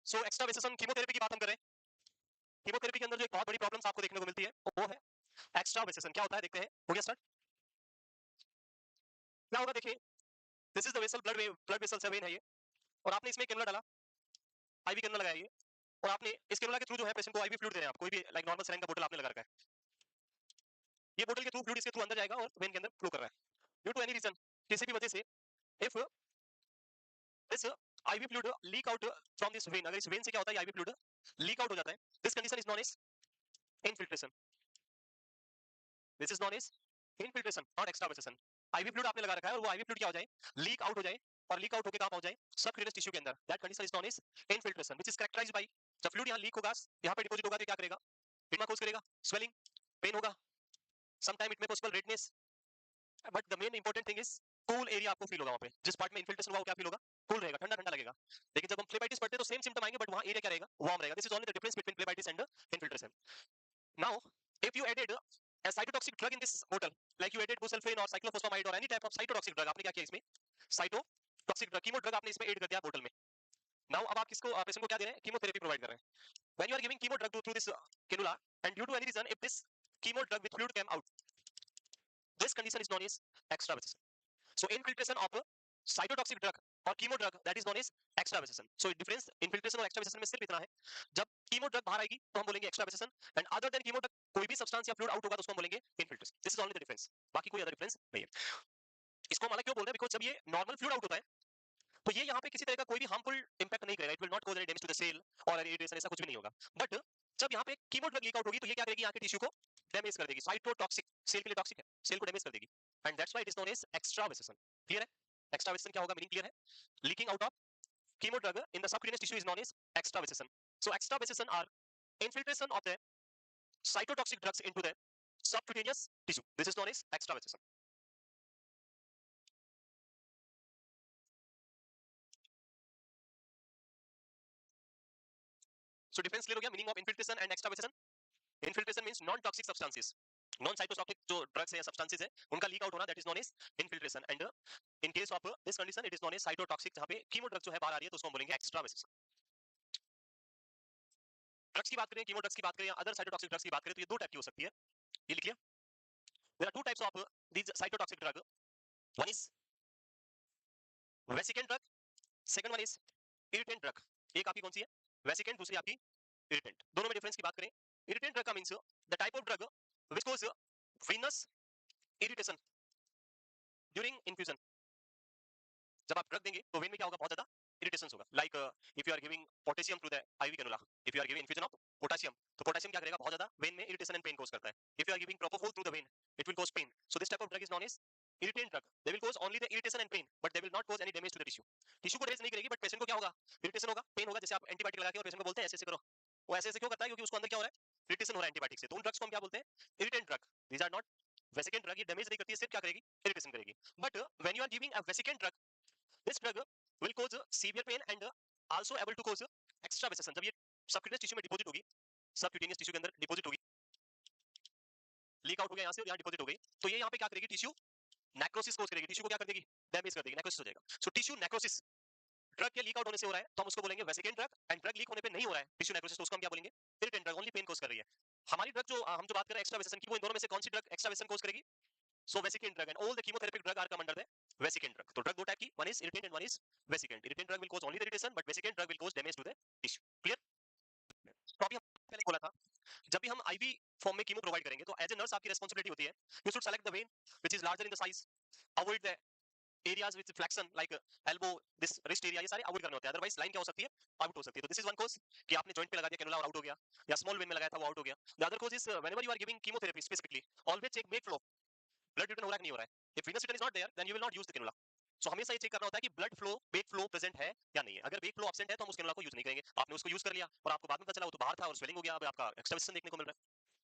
So extra वेसेसन chemotherapy की बात हम कर रहे हैं। कीमोथेरेपी के अंदर जो एक बहुत बड़ी प्रॉब्लम्स आपको देखने को मिलती है वो है एक्स्ट्रा वेसेसन। क्या होता है देखते हैं। हो गया स्टार्ट। क्या होगा देखिए, this is the vessel, blood vessel से वेन है ये, और आपने इसमें कैनुला डाला, आईवी कैनुला लगाया ये, और आपने इस कैनुला के थ्रू जो है पेशेंट को आईवी फ्लूइड दे रहे हैं आप, कोई भी लाइक नॉर्मल सलाइन का बोतल आपने लगा रखा है, ये बोतल के थ्रू फ्लूइड इसके थ्रू अंदर जाएगा और वेन के अंदर फ्लो कर रहा है। ड्यू टू एनी रीजन, किसी भी वजह से, if this IV fluid leak out from this when, अगर इस वेन से क्या होता है आईवी फ्लूइड लीक आउट हो जाता है, this condition is known as infiltration. This is known as infiltration not extravasation. IV fluid आपने लगा रखा है और वो आईवी फ्लूइड क्या हो जाए, लीक आउट हो जाए, और लीक आउट होकर कहां पहुंच जाए, सबक्यूटेनियस टिश्यू के अंदर, that condition is known as infiltration which is characterized by, जब फ्लूइड यहां लीक होगा, यहां पे डिपॉजिट होगा तो क्या करेगा, एडिमा कॉज करेगा, स्वेलिंग, पेन होगा, some time it may possible redness, but the main important thing is cool area आपको फील होगा वहां पे, जिस पार्ट में इन्फिल्ट्रेशन हुआ वो क्या फील होगा, कूल रहेगा, ठंडा ठंडा लगेगा। लेकिन जब हम फ्लेबाइटिस पढ़ते हैं तो सेम सिम्टम आएंगे बट वहां एरिया क्या रहेगा, वार्म रहेगा। This is only the difference between phlebitis and infiltration. Now if you added a cytotoxic drug in this bottle, like you added busulfan or cyclophosphamide or any type of cytotoxic drug, आपने क्या किया इसमें, cytotoxic drug, chemo drug आपने इसमें add कर दिया बोतल में। नाउ अब आप किसको पेशेंट को क्या दे रहे हैं, कीमोथेरेपी प्रोवाइड कर रहे हैं। When you are giving chemo drug through this cannula and due to any reason if this chemo drug with fluid came out, this condition is known as extravasation. So infiltration of a cytotoxic drug और chemo drug that is known as extravasation. So difference infiltration और extravasation में सिर्फ इतना है, जब chemo drug बाहर आएगी तो हम बोलेंगे extravasation, and other than chemo drug कोई भी सब्सटेंस या फ्लूइड आउट होगा तो उसको हम बोलेंगे infiltration. This is only the difference, बाकी कोई अदर डिफरेंस नहीं है। इसको हम अलग क्यों बोल रहे हैं, बिकॉज़ जब ये नॉर्मल फ्लूइड आउट होता है तो ये यहाँ पे किसी तरह का कोई भी हार्मफुल इंपैक्ट नहीं करेगा, it will not cause any damage to the cell और इरिटेशन, ऐसा कुछ भी नहीं होगा। बट जब यहाँ पे कीमो ड्रग लीक आउट होगी तो ये क्या करेगी, यहाँ के टिश्यू को डैमेज कर देगी, साइटोटॉक्सिक, सेल के लिए टॉक्सिक है, सेल को डैमेज कर देगी, and that's why it is known as extravasation. Clear है, एक्स्ट्रावेसेशन क्या होगा, मीनिंग क्लियर है, leaking out of chemo drug in the subcutaneous tissue is known as extravasation. So extravasation are infiltration of the cytotoxic drugs into the subcutaneous tissue. This is known as extravasation. So difference clear हो गया, meaning of infiltration and extravasation. Infiltration means non-toxic substances. Non cytotoxic जो drugs है या substances है उनका leak out होना, that is known as infiltration, and in case of this condition it is known as cytotoxic, जहां पे chemo drug जो है बाहर आ रही है तो उसको हम बोलेंगे एक्स्ट्रावेसेशन। ड्रग्स की बात करें, कीमो ड्रग्स की बात करें या अदर साइटोटॉक्सिक ड्रग्स की बात करें तो ये दो टाइप की हो सकती है, ये लिख लिया। There are two types of these cytotoxic drug. One is vesicant drug, second one is irritant drug. एक आपकी कौन सी है, वेसिकेंट, दूसरी आपकी इरिटेंट। दोनों में डिफरेंस की बात करें, इरिटेंट ड्रग का means the type of drug which cause venous irritation during infusion. जब आप ड्रग देंगे तो वेन में क्या होगा, बहुत ज्यादा इरिटेशन होगा, like if you are giving potassium through the IV cannula, if you are giving infusion of potassium, तो पोटेशियम क्या करेगा, बहुत ज्यादा वेन में इरिटेशन एंड पेन कॉज करता है। If you are giving propofol through the vein, it will cause pain. So this type of drug is known as irritant drug. They will cause only the irritation and pain, but they will not cause any damage to the tissue. Tissue को damage नहीं करेगी, but patient को क्या होगा, irritation होगा, pen होगा। जैसे आप एंटीबायोटिक लगा के और पेशेंट को बोलते हैं ऐसे ऐसे करो, वो ऐसे ऐसे क्यों करता है, क्योंकि उसको अंदर क्या हो रहा है, इरिटेशन हो रहा है एंटीबायोटिक से। तो उन ड्रग्स को हम क्या बोलते हैं, irritant drug. These are not vesicant drug, ये डैमेज नहीं करती है, सिर्फ क्या करेगी, इरिटेशन करेगी। But when you are giving a vesicant drug, this drug will cause severe pain and also able to cause extravasation। जब ये सबक्यूटेनियस टिश्यू में डिपॉजिट होगी, सबक्यूटेनियस टिश्यू के अंदर डिपॉजिट होगी, लीक आउट हो गया यहाँ से और यहाँ डिपॉजिट हो गई, तो ये यहाँ पे क्या करेगी, टिश्यू नेक्रोसिस कोज करेगी, टिश्यू को क्या कर देगी, डैमेज कर देगी, नेक्रोसिस हो जाएगा। सो टिश्यू नेक्रोसिस ड्रग के लीक आउट होने से हो रहा है तो हम उसको बोलेंगे vesicant drug, and drug leak होने पे नहीं हो रहा है टिश्यू नेक्रोसिस, तो उसको हम क्या बोलेंगे, इरिटेंट ड्रग, ओनली पेन कोज कर रही है। हमारी ड्रग जो हम जो बात कर रहे हैं एक्स्ट्रावेसेशन की, वो इन दोनों में से कौन सी ड्रग एक्स्ट्रावेसेशन कोज करेगी, so vesicant drug, and all the chemotherapic drug are come under the vesicant drug. तो ड्रग दो टाइप की, one is irritant and one is vesicant. Irritant drug will cause only the irritation, but vesicant drug will cause damage to the tissue. Clear. तो अभी हम पहले बोला था, जब भी हम आईवी फॉर्म में कीमो प्रोवाइड करेंगे तो एज ए नर्स आपकी रिस्पांसिबिलिटी होती है, you should select the when which is larger in the size, avoid the areas with flexion like elbow, this wrist area, ये सारे अवॉइड करने होते हैं, अदरवाइज लाइन क्या हो सकती है, आउट हो सकती है। तो दिस इज वन कॉज कि आपने जॉइंट पे लगा दिया कैनुला और आउट हो गया, या स्मॉल वेन में लगाया था वो आउट हो गया। The other cause is whenever you are giving chemotherapy specifically, always check wet flow, blood return हो रहा है कि नहीं हो रहा है। If venous return is not there then you will not use the cannula. सो हमेशा ये चेक करना होता है कि ब्लड फ्लो, वेक फ्लो प्रेजेंट है या नहीं है। अगर वेक फ्लो एब्सेंट है तो हम उस कैनुला को यूज नहीं करेंगे। आपने उसको यूज कर लिया और आपको बाद में पता चला वो तो बाहर था और स्वेलिंग हो गया, अब आपका एक्सट्रावेशन देखने को मिल रहा है।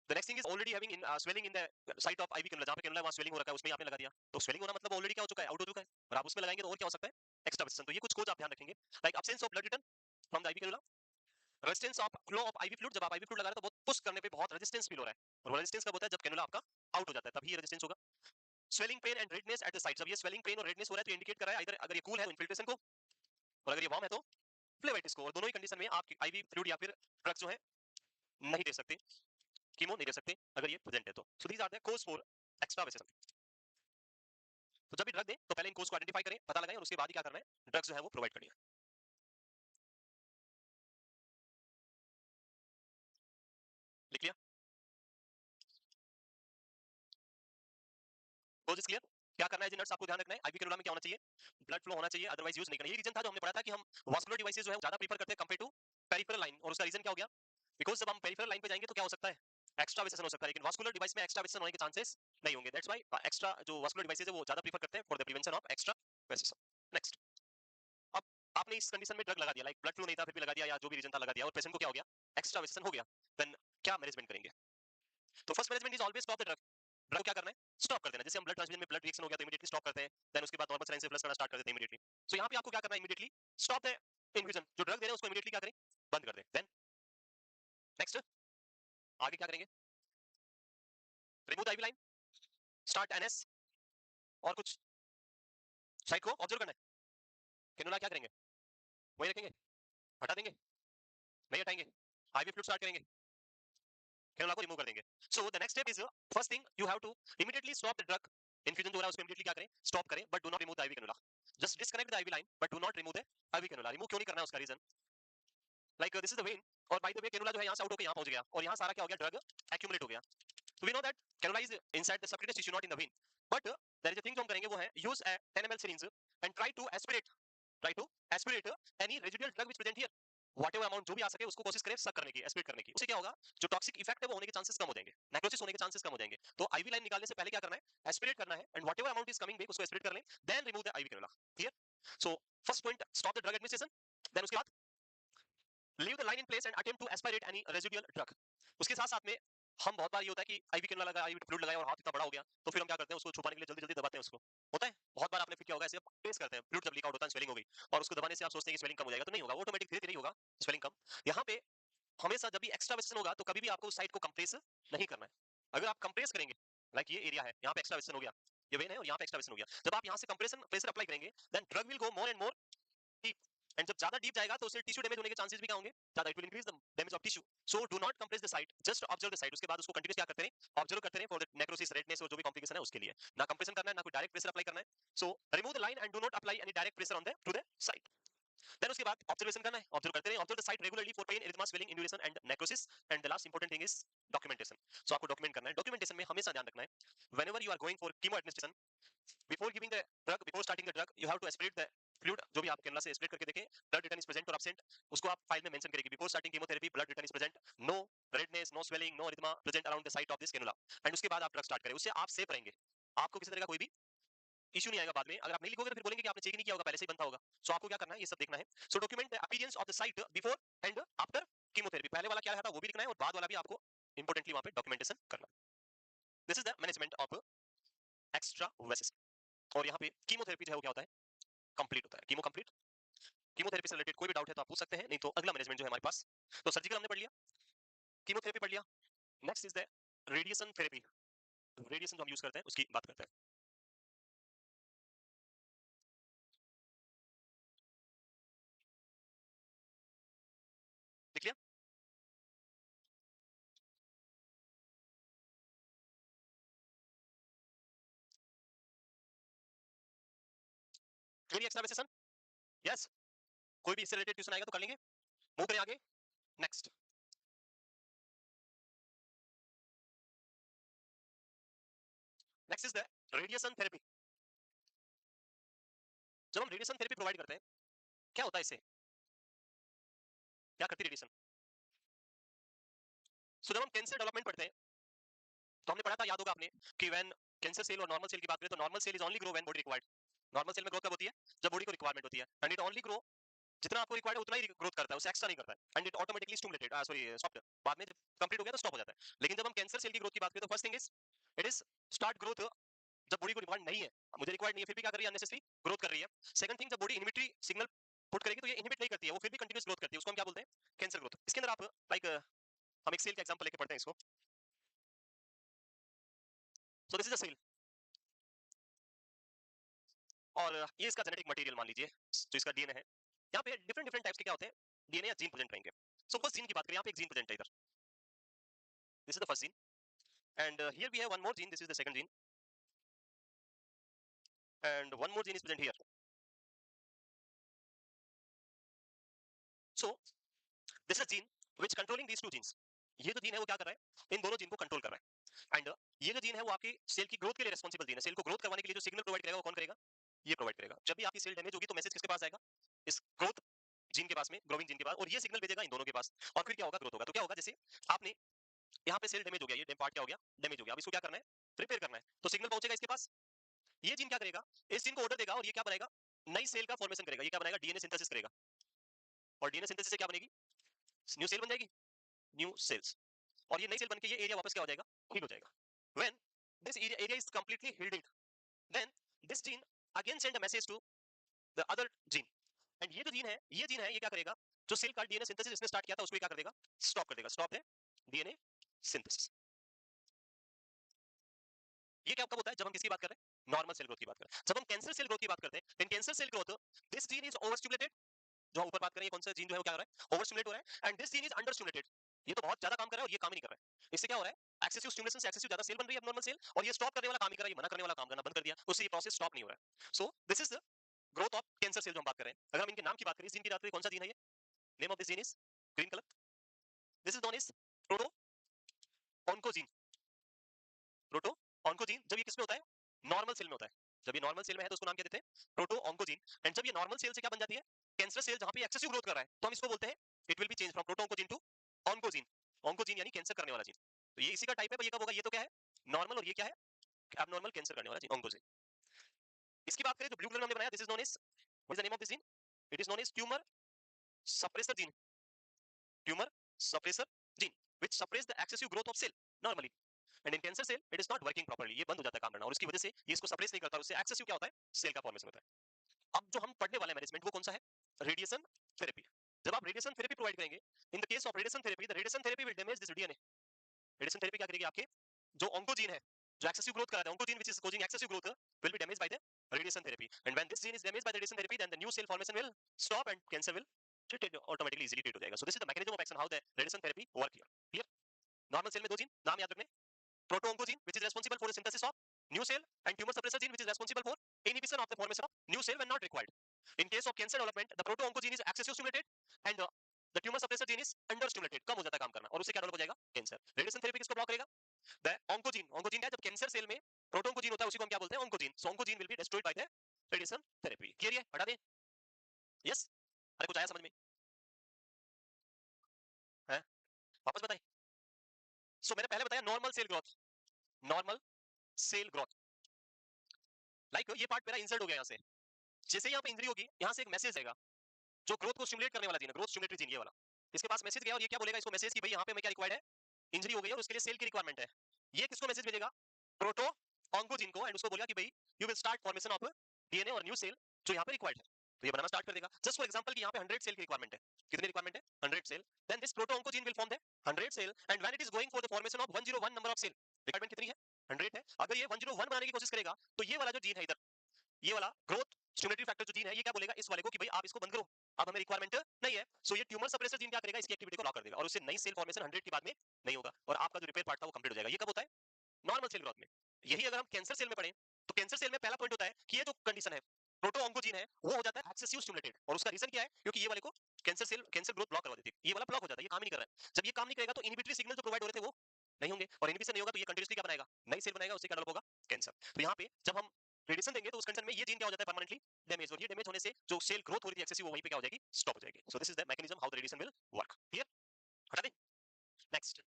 The next thing is already having in swelling in the site of IV cannula, जहां पे कैनुला वहां स्वेलिंग हो रखा है, उसमें आपने लगा दिया, तो स्वेलिंग होना मतलब ऑलरेडी क्या हो चुका है, आउट हो चुका है, और आप उसमें लगाएंगे तो और क्या हो सकता है, एक्सट्रावेशन। तो ये कुछ कोज आप ध्यान रखेंगे, like absence of blood return from the IV cannula, resistance of flow of IV fluid, जब आप आईवी फ्लूइड लगा रहे हो तो बहुत पुश करने पे बहुत रेजिस्टेंस फील हो रहा है, और वो रेजिस्टेंस कब होता है, जब कैनुला आपका आउट हो जाता है, तभी ये रेजिस्टेंस होगा। Swelling pain and redness at the site, जब ये स्वेलिंग पेन और रेडनेस हो रहा है तो इंडिकेट कर रहा है इधर अगर ये कूल है तो इन्फिल्ट्रेशन को, और अगर ये वार्म है तो फ्लेवाइटिस को, और दोनों ही कंडीशन में आप आईवी फ्लूइड या फिर ड्रग जो है नहीं दे सकते, कीमो नहीं दे सकते अगर ये प्रेजेंट है तो। So these are the cause for extravasation. तो जब भी ड्रग दें तो पहले इन कोज को आइडेंटिफाई करें, पता लगाएं, और उसके बाद ही क्या करना है, ड्रग्स जो है वो प्रोवाइड करनी है। लिख लिया? कोज इज क्लियर? क्या करना है जी नर्स, आपको ध्यान रखना है आईवी कैनुला में क्या होना चाहिए, ब्लड फ्लो होना चाहिए, अदरवाइज यूज नहीं करना। ये रीजन था जो हमने पढ़ा था कि हम वास्कुलर डिवाइसेस जो है ज्यादा प्रीफर करते हैं कंपेयर टू पेरिफेरल लाइन, और उसका रीजन क्या हो गया, बिकॉज जब हम पेरिफेरल लाइन पे जाएंगे तो क्या हो सकता है, एक्स्ट्रा वेसेसन हो सकता है, लेकिन वास्कुलर डिवाइस में एक्स्ट्रा वेसेसन होने के चांसेस नहीं होंगे। दैट्स व्हाई एक्स्ट्रा जो वास्कुलर डिवाइसेस है वो ज्यादा प्रीफर करते हैं for the prevention of extravasation. Next, अब आपने इस कंडीशन में ड्रग लगा दिया, लाइक ब्लड फ्लो नहीं था फिर भी लगा दिया, या जो भी रीजन था लगा दिया, और पेशेंट को क्या हो गया, एक्स्ट्रा वेसेसन हो गया, देन क्या मैनेजमेंट करेंगे? तो first management is always stop the drug. Drug क्या करना है, स्टॉप कर देना। जैसे हम ब्लड ट्रांसफ्यूजन में ब्लड रिएक्शन हो गया तो इमीडिएटली स्टॉप करते हैं, देन उसके बाद नॉर्मल सलाइन से फ्लश करना स्टार्ट कर देते हैं इमीडिएटली। सो यहाँ पे आपको क्या करना है, इमीडिएटली स्टॉप द इन्फ्यूजन, जो ड्रग दे रहे हैं उसको इमीडिएटली क्या करें, बंद कर दें। देन नेक्स्ट, आगे क्या करेंगे, remove the IV line, start NS, और कुछ साइट को ऑब्जर्व करना है। कैनुला क्या करेंगे, वही रखेंगे, हटा देंगे, नहीं हटाएंगे, आईवी फ्लूइड स्टार्ट करेंगे, कैनुला को रिमूव कर देंगे। So the next step is, first thing you have to immediately stop the drug, infusion जो हो रहा है उसको इमीडिएटली क्या करें, स्टॉप करें, but do not remove the IV cannula. Just disconnect the IV line but do not remove the IV cannula. Remove क्यों नहीं करना है उसका reason, like this is the vein, और बाय द वे कैनुला जो है यहाँ से आउट होकर यहाँ पहुंच गया, और यहाँ सारा क्या हो गया, ड्रग एक्यूमुलेट हो गया। So we know that cannula is inside the subcutaneous tissue, not in the vein. But there is a thing जो हम करेंगे वो है use a 10 ml syringe and try to aspirate any residual drug which present here. Whatever amount जो भी आ सके उसको कोशिश करें सक करने की, एस्पिरेट करने की। उससे क्या होगा, जो टॉक्सिक इफेक्ट है वो होने के चांसेस कम हो जाएंगे, नेक्रोसिस होने के चांसेस कम हो जाएंगे। तो आईवी लाइन निकालने से पहले क्या करना है, एस्पिरेट करना है, and whatever amount is coming back उसको एस्पिरेट कर लें, then remove the IV cannula. Clear? So first point, stop the drug administration, then उसके बाद leave the line in place and attempt to aspirate any residual drug. उसके साथ साथ में हम बहुत बार ये होता है कि आईवी कैनुला लगा, आईवी फ्लूइड लगाया और हाथ इतना बड़ा हो गया, तो फिर हम क्या करते हैं, उसको छुपाने के लिए जल्दी जल्दी दबाते हैं उसको। होता है बहुत बार, आपने फिर क्या होगा, ऐसे टेस्ट करते हैं, फ्लूइड जब लीक आउट होता है, स्वेलिंग हो गई, और उसको दबाने से आप सोचते हैं कि स्वेलिंग कम हो जाएगा, तो नहीं होगा, ऑटोमेटिक धीरे धीरे ही होगा स्वेलिंग कम। यहाँ पे हमेशा जब भी एक्स्ट्रा वेस्टर्न होगा तो कभी भी आपको उस साइड को कंप्रेस नहीं करना है। अगर आप कंप्रेस करेंगे, लाइक ये एरिया है, यहाँ पे एक्स्ट्रा वेस्टर्न हो गया, ये वेन है और यहाँ पे एक्स्ट्रा वेस्टर्न हो गया, जब आप यहाँ से कंप्रेशन प्रेशर अप्लाई करेंगे, then drug will go more and more deep, एंड जब ज्यादा डीप जाएगा तो उससे टिश्यू डैमेज होने के चांसेस भी क्या होंगे, ज्यादा, it will increase the damage of tissue. So do not compress the site, just observe the site. उसके बाद उसको कंटीन्यूअस क्या करते हैं, ऑब्जर्व करते हैं फॉर द नेक्रोसिस, रेडनेस और जो भी कॉम्प्लिकेशन है उसके लिए। ना कंप्रेशन करना है, ना कोई डायरेक्ट प्रेशर अप्लाई करना है। So remove the line and do not apply any direct pressure on the to the site. Then उसके बाद ऑब्जर्वेशन करना है, ऑब्जर्व करते रहे, observe the site regularly for pain, erythema, swelling, induration and necrosis. And the last important thing is documentation. So आपको document करना है। Documentation में हमेशा ध्यान रखना है, whenever you are going for chemo administration, before giving the drug, before starting the drug, you have to aspirate the fluid, जो भी आप कैनुला से एस्पिरेट करके देखें, ब्लड रिटर्न इज प्रेजेंट और एब्सेंट, उसको आप फाइल में मेंशन करेंगे, before starting chemotherapy blood return is present, no redness, no swelling, no erythema present around the site of this cannula, and उसके बाद आप ड्रग स्टार्ट करें। उससे आप सेफ रहेंगे, आपको किसी तरह का कोई भी इश्यू नहीं आएगा बाद में। अगर आप नहीं लिखोगे तो फिर बोलेंगे कि आपने चेक ही नहीं किया होगा, पहले से ही बनता होगा। सो आपको क्या करना है, ये सब देखना है। So document the appearance of the site before and after chemotherapy. पहले वाला क्या रहा था वो भी लिखना है, और बाद वाला भी आपको इंपॉर्टेंटली वहां पे डॉक्यूमेंटेशन करना है। This is the management of extra vases. और यहाँ पे कीमोथेरेपी जो है वो क्या होता है, कंप्लीट होता है, कीमो कंप्लीट। कीमोथेरेपी से रिलेटेड कोई भी डाउट है तो आप पूछ सकते हैं, नहीं तो अगला मैनेजमेंट जो है हमारे पास, तो सर्जिकल हमने पढ़ लिया, कीमोथेरेपी पढ़ लिया, next is the radiation therapy. Radiation जो हम यूज करते हैं उसकी बात करते हैं। लिख लिया? कोई एक्स्ट्रा वेसेसन? यस, कोई भी इससे रिलेटेड क्वेश्चन आएगा तो कर लेंगे। मूव करें आगे। Next, next is the radiation therapy. जब हम रेडिएशन थेरेपी प्रोवाइड करते हैं, क्या होता है इससे, क्या करती है रेडिएशन? सो जब हम कैंसर डेवलपमेंट पढ़ते हैं तो हमने पढ़ा था, याद होगा आपने, कि व्हेन कैंसर सेल और नॉर्मल सेल की बात करें तो normal cell is only grow when body required. Normal cell में ग्रोथ कब होती है, जब बॉडी को रिक्वायरमेंट होती है, एंड इट ओनली ग्रो, जितना आपको रिक्वायर्ड है उतना ही ग्रोथ करता है, उससे एक्स्ट्रा नहीं करता है, and it automatically stimulated, sorry stop, बाद में कंप्लीट हो गया तो स्टॉप हो जाता है। लेकिन जब हम कैंसर सेल की ग्रोथ की बात करें तो first thing is it is start growth, जब बॉडी को रिक्वायर्ड नहीं है, मुझे रिक्वायर्ड नहीं है फिर भी क्या कर रही है, अननेसेसरी ग्रोथ कर रही है। सेकंड थिंग, जब बॉडी इनहिबिटरी सिग्नल पुट करेगी तो ये इनहिबिट नहीं करती है, वो फिर भी कंटीन्यूअस ग्रोथ करती है, उसको हम क्या बोलते हैं, कैंसर ग्रोथ। इसके अंदर आप लाइक हम एक सेल का एग्जांपल लेके पढ़ते हैं इसको। So this is a cell, और ये इसका जेनेटिक मटेरियल मान लीजिए, जो इसका डीएनए है, यहाँ पे डिफरेंट डिफरेंट टाइप्स के क्या होते हैं, डीएनए या जीन प्रेजेंट रहेंगे। सो फर्स्ट जीन की बात करें, यहाँ पे एक जीन प्रेजेंट है इधर, this is the first gene, and here we have one more gene, this is the second gene, and one more gene is present here. So this is gene which controlling these two genes. ये जो gene है वो क्या कर रहा है, इन दोनों gene को कंट्रोल कर रहा है. एंड ये जो जीन है वो आपकी सेल की ग्रोथ के लिए रिस्पांसिबल जीन है. सेल को ग्रोथ करवाने के लिए जो सिग्नल प्रोवाइड करेगा वो कौन करेगा, ये प्रोवाइड करेगा. जब भी आपकी सेल डैमेज होगी तो मैसेज किसके पास आएगा, इस ग्रोथ जीन के पास में, ग्रोइंग जीन के पास, और ये सिग्नल भेजेगा इन दोनों के पास. और फिर क्या होगा, ग्रोथ होगा. तो क्या होगा, जैसे आपने यहाँ पे सेल डैमेज हो गया, ये पार्ट क्या हो गया, डैमेज हो गया. अब इसको क्या करना है, रिपेयर करना है. तो सिग्नल पहुंचेगा इसके पास, ये जीन क्या करेगा, इस जीन को ऑर्डर देगा और ये क्या बनाएगा, नई सेल का फॉर्मेशन करेगा. ये क्या बनाएगा, डीएनए सिंथेसिस करेगा. और डीएनए सिंथेसिस से क्या बनेगी, न्यू सेल बन जाएगी, न्यू सेल्स. और ये नई सेल बनके ये एरिया वापस क्या हो जाएगा, हील हो जाएगा. When this area is completely healed, then this gene again send a message to the other gene. And ये जो जीन है, ये जीन है, ये क्या करेगा, जो सेल का डीएनए सिंथेसिस इसने स्टार्ट किया था उसको क्या कर देगा, स्टॉप कर देगा. स्टॉप है डीएनए सिंथेसिस. ये क्या कब होता है, जब हम किसकी बात कर रहे हैं, नॉर्मल सेल ग्रोथ की बात कर रहे हैं. जब हम कैंसर सेल ग्रोथ की बात करते हैं, in cancer cell growth this gene is over stimulated. जो हम ऊपर बात करें, कौन सा जीन जो है वो क्या हो रहा है, ओवर स्टिमुलेट हो रहा है. And this gene is under stimulated. ये तो बहुत ज्यादा काम कर रहा है और ये काम ही नहीं कर रहा है. इससे क्या हो रहा है, एक्सेसिव स्टिमुलेशन से एक्सेसिव ज्यादा सेल बन रही है नॉर्मल सेल, और ये स्टॉप करने वाला काम ही कर रहा है, ये मना करने वाला काम करना बंद कर दिया, उससे ये प्रोसेस स्टॉप नहीं हो रहा है. So this is the growth of cancer cell जो हम बात कर रहे हैं. अगर हम इनके नाम की बात करें, इस जीन की बात करें, कौन सा जीन है ये, name of this gene is green colour, this is known as proto oncogene. Proto oncogene. जब ये किसमें होता है, नॉर्मल सेल में होता है. जब ये नॉर्मल सेल में है तो उसको नाम क्या देते हैं, प्रोटो ऑन्कोजीन. एंड जब ये नॉर्मल सेल से क्या बन जाती है, कैंसर सेल, जहां पे एक्सेसिव ग्रोथ कर रहा है, तो हम इसको बोलते हैं, it will be change from proto oncogene to oncogene. Oncogene यानी कैंसर करने वाला जीन. तो ये इसी का टाइप है, पर ये कब होगा, ये तो क्या है, नॉर्मल, और ये क्या है, एबनॉर्मल कैंसर करने वाला जीन, ऑन्कोजीन. इसकी बात करें जो ब्लू कलर में हमने बनाया, this is known as, what is the name of this gene, it is known as tumour suppressor gene. Tumour suppressor gene which suppress the excessive growth of cell normally, and in cancer cell it is not working properly. ये बंद हो जाता है काम करना, और इसकी वजह से ये इसको सप्रेस नहीं करता, और उससे एक्सेसिव क्या होता है, सेल का फॉर्मेशन होता है. अब जो हम पढ़ने वाले मैनेजमेंट वो कौन सा है, रेडिएशन थेरेपी. जब आप रेडिएशन थेरेपी प्रोवाइड करेंगे, in the case of radiation therapy, the radiation therapy will damage this DNA. Radiation therapy क्या करेगी, आपके जो ऑन्कोजीन है, जो एक्सेसिव ग्रोथ कर रहा है, oncogene which is causing excessive growth will be damaged by the radiation therapy. And when this gene is damaged by the radiation therapy, then the new cell formation will stop and cancer will treated automatically easily treat हो जाएगा. So this is the mechanism of action how the radiation therapy work here. Clear? Normal cell में दो gene, नाम याद रखने, proto oncogene which is responsible for the synthesis of new cell, and tumour suppressor gene which is responsible for inhibition of the formation of new cell when not required. In case of cancer development, the proto oncogene is excessive stimulated, and the tumor suppressor gene is under stimulated, कम हो जाता है काम करना, और उससे क्या develop हो जाएगा, कैंसर. रेडिएशन थेरेपी किसको ब्लॉक करेगा, द ऑन्कोजीन. ऑन्कोजीन क्या है, जब कैंसर सेल में प्रोटो ऑन्कोजीन होता है उसी को हम क्या बोलते हैं, oncogene. So oncogene will be destroyed by the radiation therapy. Clear है, हटा दें, यस. अरे कुछ आया समझ में है, वापस बताएं. सो मैंने पहले बताया normal cell growth, normal cell growth, like ये पार्ट मेरा इंसर्ट हो गया यहाँ से. जैसे यहाँ पे इंजरी होगी, यहाँ से एक मैसेज आएगा, जो ग्रोथ को स्टिमुलेट करने वाला जीन है, ग्रोथ स्टिमुलेटरी जीन, ये वाला. इसके पास मैसेज गया और ये क्या बोलेगा इसको मैसेज कि भाई यहाँ पे हमें क्या रिक्वायर्ड है, इंजरी हो गई है और उसके लिए सेल की रिक्वायरमेंट है. ये किसको मैसेज भेजेगा, प्रोटो ऑन्कोजीन को, एंड उसको बोलेगा कि भाई you will start formation of DNA और न्यू सेल जो यहाँ पे रिक्वायर्ड है. तो ये बनाना स्टार्ट कर देगा. जस्ट फॉर एग्जांपल कि यहाँ पे 100 सेल की रिक्वायरमेंट है. कितनी रिक्वायरमेंट है, 100 cell. Then this proto oncogene will form the 100 cell, and when it is going for the formation of 101 number of cell, requirement कितनी है, 100 है. अगर ये 101 बनाने की कोशिश करेगा, तो ये वाला जो जीन है इधर, ये वाला ग्रोथ स्टिमुलेटरी फैक्टर जो जीन है, ये क्या बोलेगा इस वाले को कि भाई आप इसको बंद करो, अब हमें रिक्वायरमेंट नहीं है. सो ये ट्यूमर सप्रेसर जीन क्या करेगा, इसकी एक्टिविटी को लॉक कर देगा, और उससे नई सेल फॉर्मेशन 100 के बाद में नहीं होगा, और आपका जो रिपेयर पार्ट था वो कंप्लीट हो जाएगा. ये कब होता है, नॉर्मल सेल ग्रोथ में. यही अगर हम कैंसर सेल में पढ़ें, तो कैंसर सेल में पहला पॉइंट होता है कि ये जो कंडीशन है, प्रोटो ऑन्कोजीन है, वो हो जाता है एक्सेसिव स्टिमुलेटेड. और उसका रीजन क्या है, क्योंकि ये वाले को cancer cell, cancer growth block करवा देती है, ये वाला ब्लॉक हो जाता है, ये काम ही नहीं कर रहा है. जब ये काम नहीं करेगा तो इनहिबिटरी सिग्नल जो प्रोवाइड हो रहे थे वो नहीं होंगे, और इनहिबिशन नहीं होगा तो ये कंटीन्यूअसली क्या बनाएगा, नई सेल बनाएगा, उससे क्या डेवलप होगा, कैंसर. तो यहाँ पे जब हम रेडिएशन देंगे तो उस कंडीशन में ये जीन क्या हो जाता है, परमानेंटली डैमेज, और ये डैमेज होने से जो सेल ग्रोथ हो रही थी एक्सेसिव, वो वहीं पे क्या हो जाएगी, स्टॉप हो जाएगी. So this is the mechanism how the radiation will work. Clear, हटा दें. Next,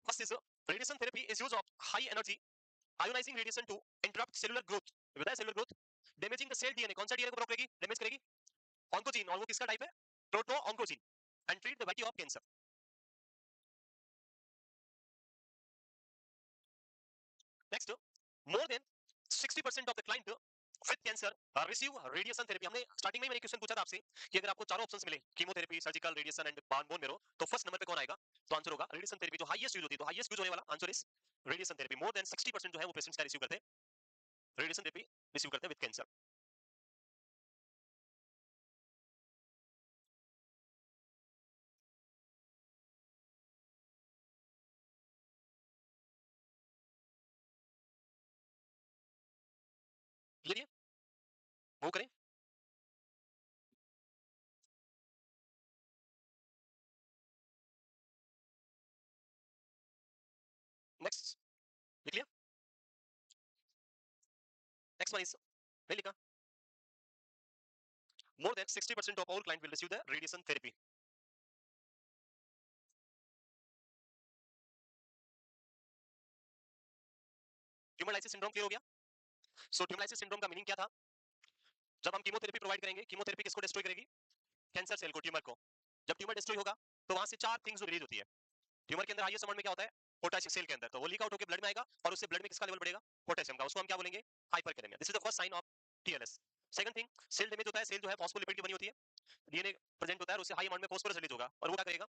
first is radiation therapy is use of high energy ionising radiation to interrupt cellular growth. बताया cellular growth, damaging the cell DNA, कौन सा DNA को block करेगी, damage करेगी, oncogene, और वो किसका टाइप है, proto oncogene, and treat the variety of cancer. Next, more than 60% of the client with cancer receive radiation therapy. हमने स्टार्टिंग में मैंने क्वेश्चन पूछा था आपसे कि अगर आपको चारों ऑप्शंस मिले, chemotherapy, surgical, radiation and bone marrow, तो फर्स्ट नंबर पे कौन आएगा, तो आंसर होगा रेडिएशन थेरेपी. जो हाईएस्ट यूज होती है, तो हाईएस्ट यूज होने वाला answer is radiation therapy. More than 60% जो है वो पेशेंट्स का रिसीव करते हैं, रेडिएशन थेरेपी रिसीव करते हैं विद कैंसर. वो करें। नेक्स्ट लिख लिया। नेक्स्ट वन इज, नहीं लिखा। More than 60% of our client will receive the radiation therapy. Tumour lysis syndrome clear हो गया। सो ट्यूमर लाइसिस सिंड्रोम का मीनिंग क्या था? जब हम कीमोथेरेपी प्रोवाइड करेंगे, कीमोथेरेपी किसको डिस्ट्रॉय करेगी? कैंसर सेल को, ट्यूमर को। जब ट्यूमर डिस्ट्रॉय होगा तो वहां से चार थिंग्स रिलीज होती है। ट्यूमर के अंदर हाईएस्ट अमाउंट में क्या होता है? पोटेशियम सेल के अंदर, तो वो लीक आउट होकर ब्लड में आएगा और उससे ब्लड में किसका लेवल बढ़ेगा? पोटेशियम का। उसको हम क्या बोलेंगे? Hyperkalaemia. This is the first sign of TLS. Second thing, cell damage होता है। सेल जो है फॉस्फोलिपिड की बनी होती है, डीएनए प्रेजेंट होता है और उससे हाई अमाउंट में फास्फोरस रिलीज होगा और वो क्या करेगा?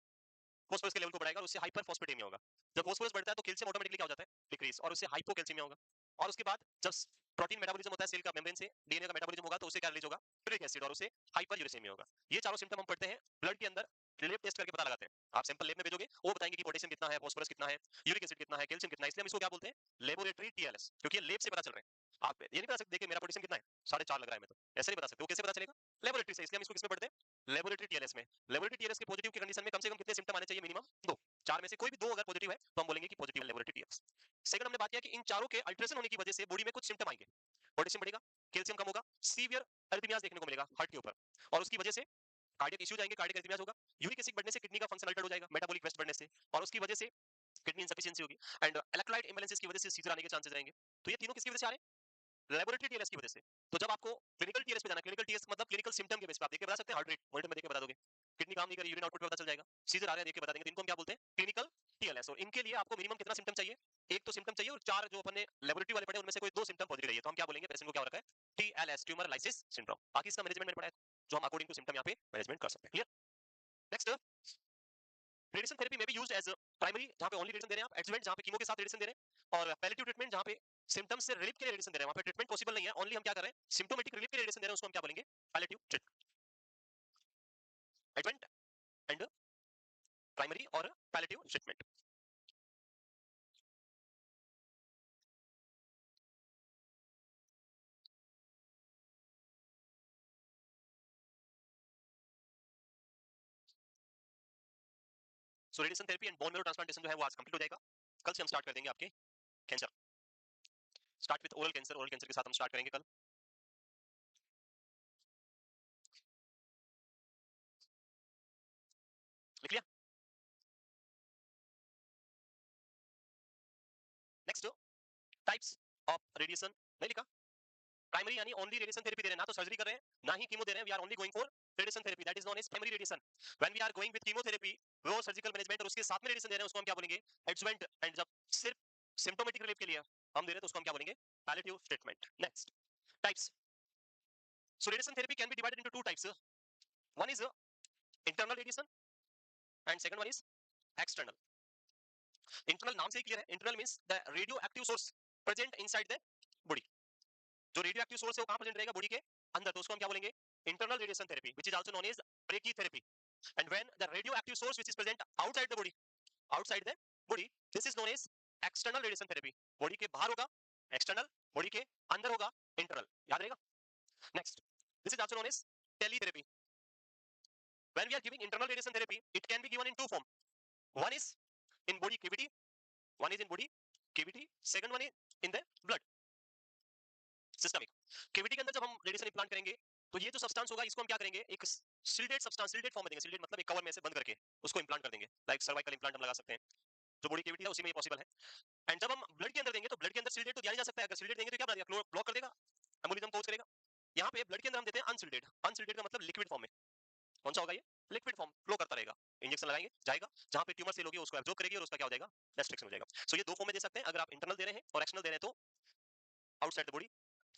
फास्फोरस के लेवल को बढ़ाएगा और उससे हाइपरफॉस्फेटेमिया होगा। जब फास्फोरस बढ़ता है तो कैल्शियम ऑटोमेटिकली क्या हो जाता है? डिक्रीज, और उससे हाइपोकैल्सीमिया होगा। और उसके बाद जब प्रोटीन मेटाबॉलिज्म होता है सेल का, मेम्ब्रेन से डीएनए का मेटाबॉलिज्म होगा तो उससे क्या रिलीज होगा? यूरिक एसिड, और उससे हाइपर यूरेसिमिया होगा। ये चारों सिम्टम हम पढ़ते हैं ब्लड के अंदर, लैब टेस्ट करके पता लगाते हैं। आप सैंपल लैब में भेजोगे, वो बताएंगे कि पोटेशियम कितना है, फास्फोरस कितना है, यूरिक एसिड कितना है, कैल्शियम कितना है। इसलिए हम इसको क्या बोलते हैं? लेबोरेटरी टीएलएस, क्योंकि ये लैब से पता चल रहा है। आप ये नहीं बता सकते देखिए मेरा पोटेशियम कितना है, 4.5 लग रहा है, मैं तो ऐसे नहीं बता सकते। वो कैसे पता चलेगा? लेबोरेटरी से। इसलिए हम इसको किसमें पढ़ते हैं? लेबोरेटरी टीएलएस में। लेबोरेटरी टीएलएस के पॉजिटिव की कंडीशन में कम से कम कितने सिम्टम आने चाहिए? मिनिमम 2। चार में से कोई भी दो अगर पॉजिटिव है तो हम बोलेंगे कि पॉजिटिव लेबोरेटरी टीएलएस। सेकंड हमने बात किया कि इन चारों के अल्ट्रेशन होने की वजह से बॉडी में कुछ सिम्टम आएंगे। पोटेशियम बढ़ेगा, कैल्शियम कम होगा, सीवियर अरिथमियाज देखने को मिलेगा हार्ट के ऊपर, और उसकी वजह से कार्डियक इश्यूज आएंगे, कार्डियक अरिथमियाज होगा। यूरिक एसिड बढ़ने से किडनी का फंक्शन अल्टर्ड हो जाएगा, मेटाबॉलिक वेस्ट बढ़ने से, और उसकी वजह से किडनी इनसफिशिएंसी होगी, एंड इलेक्ट्रोलाइट इम्बैलेंसेस की वजह से सीजर आने के चांसेस रहेंगे। तो ये तीनों किसकी वजह से आ रहे हैं? लेबोरेटरी टीएलएस की वजह से। तो जब आपको क्लिनिकल टीएलएस पे जाना, क्लिनिकल टीएलएस मतलब क्लिनिकल सिम्टम के बेस पे आप देख के बता सकते हैं। हार्ट रेट मॉनिटर में देख के बता दोगे, किडनी काम नहीं कर रही, यूरिन आउटपुट पे पता चल जाएगा, सीजर आ रहा है देख के बता देंगे। तो इनको हम क्या बोलते हैं? Clinical TLS. और इनके लिए आपको मिनिमम कितना सिम्टम चाहिए? एक तो सिम्टम चाहिए, और चार जो अपन ने लेबोरेटरी वाले पढ़े उनमें से कोई दो सिम्टम पॉजिटिव रही है तो हम क्या बोलेंगे? पेशेंट को क्या हो रखा है? TLS, tumour lysis syndrome. बाकी इसका मैनेजमेंट मैंने पढ़ा है, जो हम अकॉर्डिंग टू सिम्टम यहाँ पे मैनेजमेंट कर सकते हैं। क्लियर? नेक्स्ट, रेडिएशन थेरेपी में भी यूज्ड एज प्राइमरी, जहां पे ओनली रेडिएशन दे रहे हैं आप, एडजुवेंट जहां पे कीमो के साथ रेडिएशन दे रहे हैं, और पैलेटिव ट्रीटमेंट जहां पे सिम्टम्स से रिलीफ के लिए रेडिएशन दे रहे हैं, वहां पे ट्रीटमेंट पॉसिबल नहीं है, ओनली हम क्या कर रहे हैं? सिम्प्टोमेटिक रिलीफ के लिए रेडिएशन दे रहे हैं, उसको हम क्या बोलेंगे? Palliative treatment. Advent and primary और palliative treatment. So radiation therapy and bone marrow transplantation जो है वो आज कंप्लीट हो जाएगा। कल से हम स्टार्ट कर देंगे आपके cancer. Start with oral cancer, oral cancer के साथ हम स्टार्ट करेंगे कल। लिख लिया? नेक्स्ट, टाइप्स ऑफ रेडिएशन, नहीं लिखा? प्राइमरी यानी ओनली रेडिएशन थेरेपी दे रहे हैं, ना तो सर्जरी कर रहे हैं ना ही कीमो दे रहे हैं, we are only going for radiation therapy, that is known as primary radiation. When we are going with chemotherapy, वो सर्जिकल मैनेजमेंट और उसके साथ में रेडिएशन दे रहे हैं, उसको हम क्या बोलेंगे? एडजुवेंट। एंड जब सिर्फ सिम्प्टोमेटिक रिलीफ के लिए हम दे रहे हैं तो उसको हम क्या बोलेंगे? Palliative treatment. Next, types. So radiation therapy can be divided into two types. One is internal radiation and second one is external. Internal नाम से ही क्लियर है, internal means the radio active source present inside the body. जो radio active source है वो कहां present रहेगा? Body के अंदर, तो उसको हम क्या बोलेंगे? Internal radiation therapy, which is also known as brachytherapy. And when the radioactive source which is present outside the body, this is known as external radiation therapy। Body के बाहर होगा एक्सटर्नल, बॉडी के अंदर होगा इंटरनल, याद रहेगा। Next, this is also known as teletherapy. When we are giving internal radiation therapy, it can be given in two form. One is in body cavity, one is in body cavity, second one is in the blood systemic. Cavity के अंदर जब हम radiation implant करेंगे तो ये जो substance होगा इसको हम क्या करेंगे? एक सिल्डेड सब्सटेंस, सिल्डेड फॉर्म में देंगे। सिल्डेड मतलब एक कवर में से बंद करके उसको इम्प्लांट कर देंगे, लाइक सर्वाइकल इम्प्लांट हम लगा सकते हैं। जो बॉडी कैविटी है उसी में ये पॉसिबल है। एंड जब हम ब्लड के अंदर देंगे तो ब्लड के अंदर सिल्डेड तो दिया नहीं जा सकता है। अगर सिल्डेड देंगे तो क्या बना देगा? ब्लॉक कर देगा, एम्बोलिज्म कोज करेगा। यहाँ पे ब्लड के अंदर हम देते हैं अनसिल्डेड। अनसिल्डेड का मतलब लिक्विड फॉर्म में। कौन सा होगा ये? लिक्विड फॉर्म, फ्लो करता रहेगा। इंजेक्शन लगाएंगे जाएगा, जहां पे ट्यूमर सेल होगी उसको एब्जॉर्ब करेगी और उसका क्या हो जाएगा? रेस्ट्रिक्शन हो जाएगा। सो ये दो फॉर्म में दे सकते हैं, अगर आप इंटरनल दे रहे हैं और एक्सटर्नल दे रहे हैं तो आउटसाइड द बॉडी।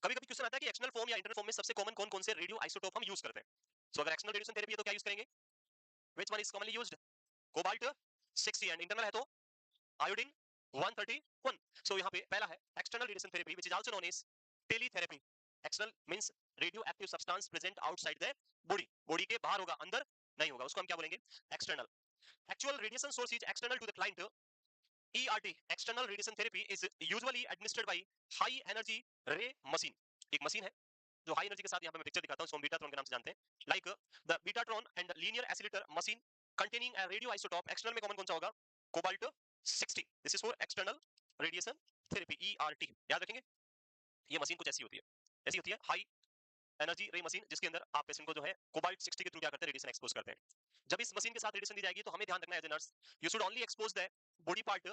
कभी कभी क्वेश्चन आता है कि एक्सटर्नल फॉर्म या इंटरनल फॉर्म में सबसे कॉमन कौन कौन से रेडियो आइसोटोप हम यूज करते हैं? सो अगर एक्सटर्नल रेडिएशन थेरेपी है तो क्या यूज करेंगे? Which one is commonly used? Cobalt 60, and internal है तो आयोडीन 131। सो यहाँ पे पहला है external radiation therapy which is also known as teletherapy. External means radio active substance present outside the body, body के बाहर होगा, अंदर नहीं होगा, उसको हम क्या बोलेंगे? External. Actual radiation source is external to the client. ERT, external radiation therapy, is usually administered by high energy ray machine। एक मशीन है जो हाई एनर्जी के साथ यहाँ पे मैं पिक्चर दिखाता हूँ, इसको हम बीटाट्रॉन के नाम से जानते हैं. Like the betatron and linear oscillator machine containing a radio isotope. External में कॉमन कौन सा होगा? Cobalt 60. This is for external radiation therapy, ERT. याद रखेंगे. ये मशीन कुछ ऐसी होती है, ऐसी होती है हाई एनर्जी रे मशीन, जिसके अंदर आप पेशेंट को जो है कोबाल्ट 60 के थ्रू क्या करते हैं? रेडिएशन एक्सपोज करते हैं. जब इस मशीन के साथ रेडिएशन दी जाएगी तो हमें ध्यान रखना है as a nurse, you should only expose the body part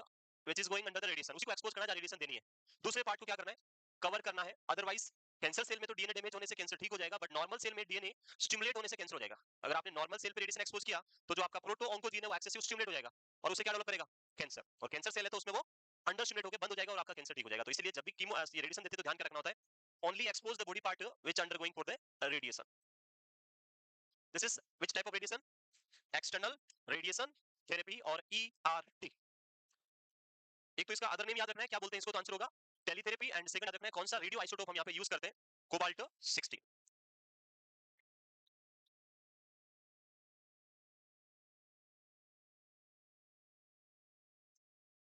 which is going under the radiation. उसी को एक्सपोज करना है, रेडिएशन देनी है. दूसरे पार्ट को क्या करना है? कवर करना है. अदरवाइज कैंसर सेल में तो डीएनए डैमेज होने से कैंसर ठीक हो जाएगा, बट नॉर्मल सेल में डीएनए स्टिमुलेट होने से कैंसर हो जाएगा. अगर आपने नॉर्मल सेल पे रेडिएशन एक्सपोज किया तो जो आपका प्रोटो ऑन्कोजीन है वो एक्सेसिव स्टिमुलेट हो जाएगा और उससे क्या डेवलप करेगा? कैंसर. और कैंसर सेल है तो उसमें वो अंडर स्टिमुलेट होकर बंद हो जाएगा और आपका कैंसर ठीक हो जाएगा. तो इसलिए जब भी कीमो ये रेडिएशन देते हैं तो ध्यान क्या रखना होता है? only expose the body part which undergoing for the radiation. This is which type of radiation? External radiation therapy or ERT. एक तो इसका अदर नेम याद रखना है, क्या बोलते हैं इसको, तो आंसर होगा टेलीथेरेपी. एंड सेकंड याद रखना है कौन सा रेडियो आइसोटोप हम यहाँ पे यूज करते हैं? Cobalt 60.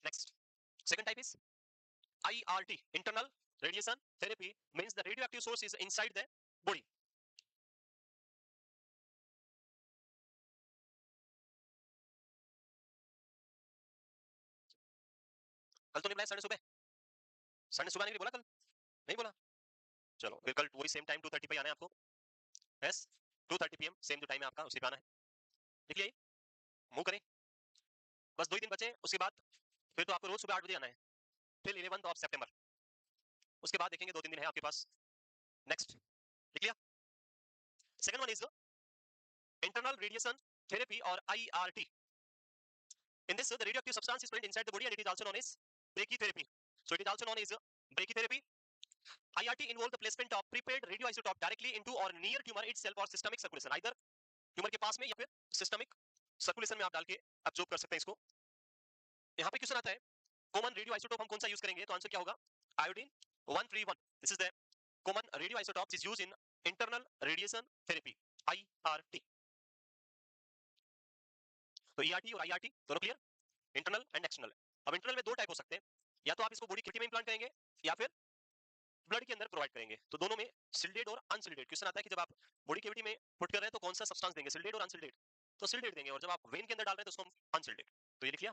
Next, second type is IRT, internal radiation therapy. Means the radioactive source is inside the body. कल तो नहीं बुलाया? संडे सुबह, संडे सुबह आने के लिए बोला कल? नहीं बोला? चलो फिर कल वही सेम टाइम 2:30 पे आना है आपको. यस, 2:30 PM सेम जो टाइम है आपका, उसी पे आना है. लिख लिया? मूव करें. बस 2 ही दिन बचे उसके बाद फिर तो आपको रोज सुबह 8 बजे आना है टिल 11th ऑफ सितंबर. उसके बाद देखेंगे 2-3 दिन है आपके पास. नेक्स्ट, लिख लिया? Second one is internal radiation therapy और IRT. In this, the radioactive substance is present inside the body and it is also known as brachytherapy. So it is also known as brachytherapy. IRT involve the placement of prepared radioisotope directly into or near tumor itself or systemic circulation. Either tumor के पास में या फिर systemic circulation में आप डाल के absorb कर सकते हैं इसको. यहाँ पे क्वेश्चन आता है कॉमन रेडियो आइसोटोप हम कौन सा यूज करेंगे? तो आंसर क्या होगा? Iodine 131. This is the common radio isotope is used in internal radiation therapy, IRT. तो ERT और IRT दोनों क्लियर? Internal and external. अब इंटरनल में दो टाइप हो सकते हैं, या तो आप इसको बॉडी कैविटी में इंप्लांट करेंगे या फिर ब्लड के अंदर प्रोवाइड करेंगे. तो दोनों में सिल्डेड और अनसिल्डेड. क्वेश्चन आता है कि जब आप बॉडी कैविटी में पुट कर रहे हैं तो कौन सा सब्सटेंस देंगे, सिल्डेड और अनसिल्डेड? तो सिल्डेड देंगे. और जब आप वेन के अंदर डाल रहे हैं तो उसको हम अनसिल्डेड. तो ये लिख लिया?